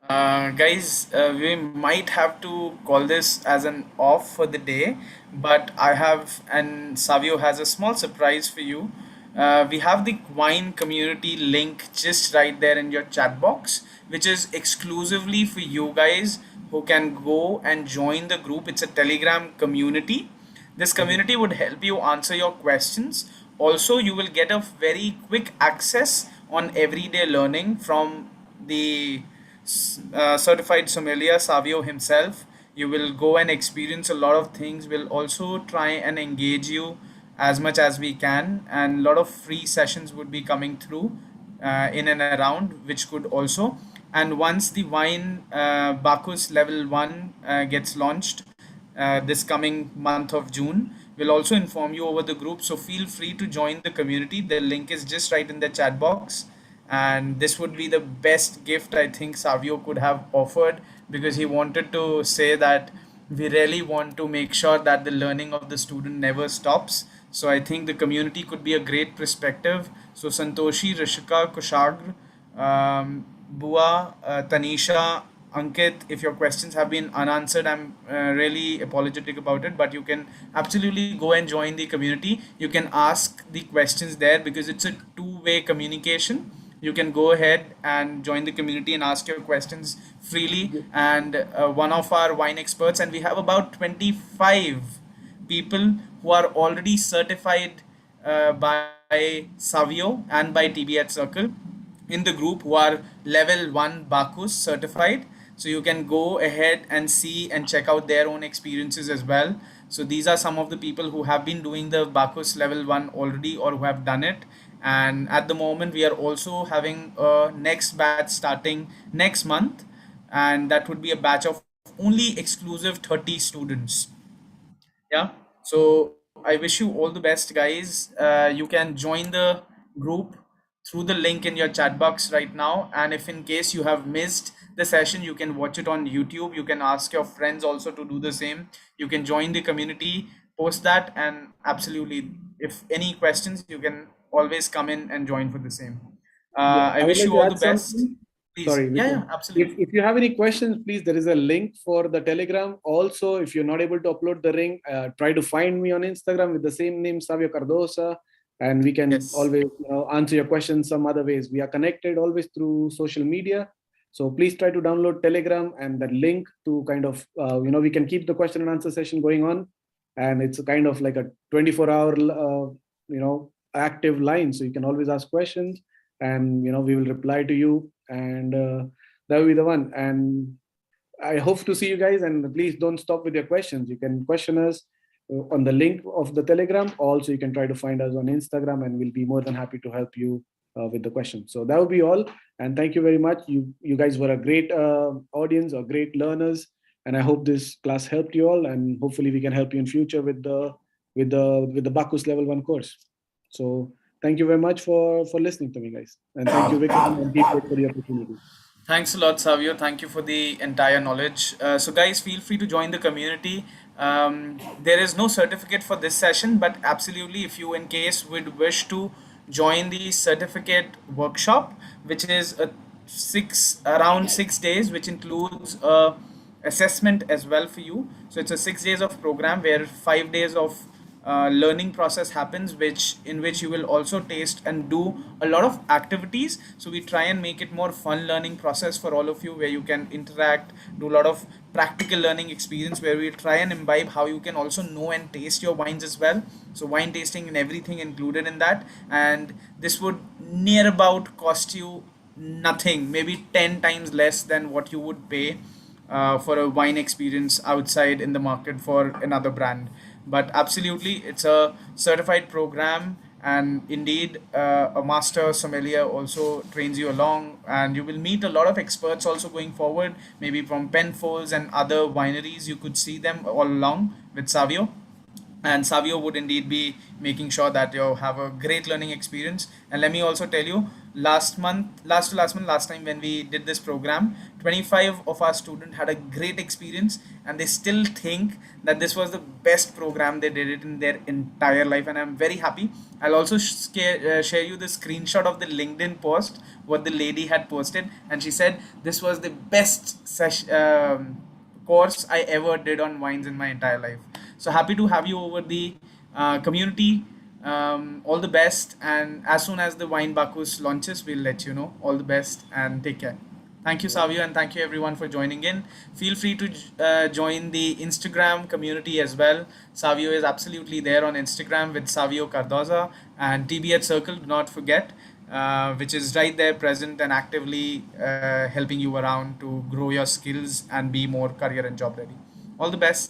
Guys, we might have to call this as an off for the day, but I have, and Savio has a small surprise for you. We have the wine community link just right there in your chat box, which is exclusively for you guys who can go and join the group. It's a Telegram community. This community would help you answer your questions. Also, you will get a very quick access on everyday learning from the certified sommelier Savio himself. You will go and experience a lot of things. We'll also try and engage you as much as we can, and a lot of free sessions would be coming through in and around, which could also. And once the wine Bacchus level 1 gets launched this coming month of June, we'll also inform you over the group. So feel free to join the community. The link is just right in the chat box. And this would be the best gift I think Savio could have offered, because he wanted to say that we really want to make sure that the learning of the student never stops. So I think the community could be a great perspective. So Santoshi, Rishika, Kushagra, Bua, Tanisha, Ankit, if your questions have been unanswered, I'm really apologetic about it, but you can absolutely go and join the community. You can ask the questions there because it's a two-way communication. You can go ahead and join the community and ask your questions freely. And one of our wine experts, and we have about 25 people who are already certified by Savio and by TB at Circle in the group, who are level 1 Bacchus certified. So you can go ahead and see and check out their own experiences as well. So these are some of the people who have been doing the Bacchus level 1 already, or who have done it. And at the moment we are also having a next batch starting next month, and that would be a batch of only exclusive 30 students. Yeah, so I wish you all the best, guys. You can join the group through the link in your chat box right now, and if in case you have missed the session, you can watch it on YouTube. You can ask your friends also to do the same. You can join the community, post that, and absolutely, if any questions, you can always come in and join for the same. I would wish like you to all add the best. something. Please. Sorry, Yeah, absolutely. If you have any questions, please, there is a link for the Telegram. Also, if you're not able to upload the link, try to find me on Instagram with the same name, Savio Cardosa, and we can always answer your questions some other ways. We are connected always through social media. So please try to download Telegram and the link to kind of, we can keep the question and answer session going on. And it's a kind of like a 24-hour, active line. So you can always ask questions, and we will reply to you, and that will be the one. And I hope to see you guys, and please don't stop with your questions. You can question us on the link of the Telegram. Also, you can try to find us on Instagram, and we'll be more than happy to help you with the questions. So that will be all, and thank you very much. You guys were a great audience, or great learners, and I hope this class helped you all, and hopefully we can help you in future with the Bacchus level 1 course. So thank you very much for listening to me, guys. And thank you, Vikram and Deep, for the opportunity. Thanks a lot, Savio. Thank you for the entire knowledge. So guys, feel free to join the community. There is no certificate for this session, but absolutely, if you in case would wish to join the certificate workshop, which is around 6 days, which includes a assessment as well for you. So it's a 6 days of program where 5 days of learning process happens, which you will also taste and do a lot of activities. So we try and make it more fun learning process for all of you, where you can interact, do a lot of practical learning experience, where we try and imbibe how you can also know and taste your wines as well. So wine tasting and everything included in that, and this would near about cost you nothing, maybe 10 times less than what you would pay for a wine experience outside in the market for another brand. But absolutely, it's a certified program, and indeed, a master sommelier also trains you along, and you will meet a lot of experts also going forward, maybe from Penfolds and other wineries. You could see them all along with Savio, and Savio would indeed be making sure that you have a great learning experience. And let me also tell you, last time when we did this program, 25 of our students had a great experience, and they still think that this was the best program they did it in their entire life, and I'm very happy. I'll also share you the screenshot of the LinkedIn post what the lady had posted, and she said this was the best course I ever did on wines in my entire life. So happy to have you over the community. All the best, and as soon as the Wine Bacchus launches, we'll let you know. All the best and take care. Thank you, Savio, and thank you everyone for joining in. Feel free to join the Instagram community as well. Savio is absolutely there on Instagram with Savio Cardoza, and TB Circle, do not forget, which is right there present and actively helping you around to grow your skills and be more career and job ready. All the best.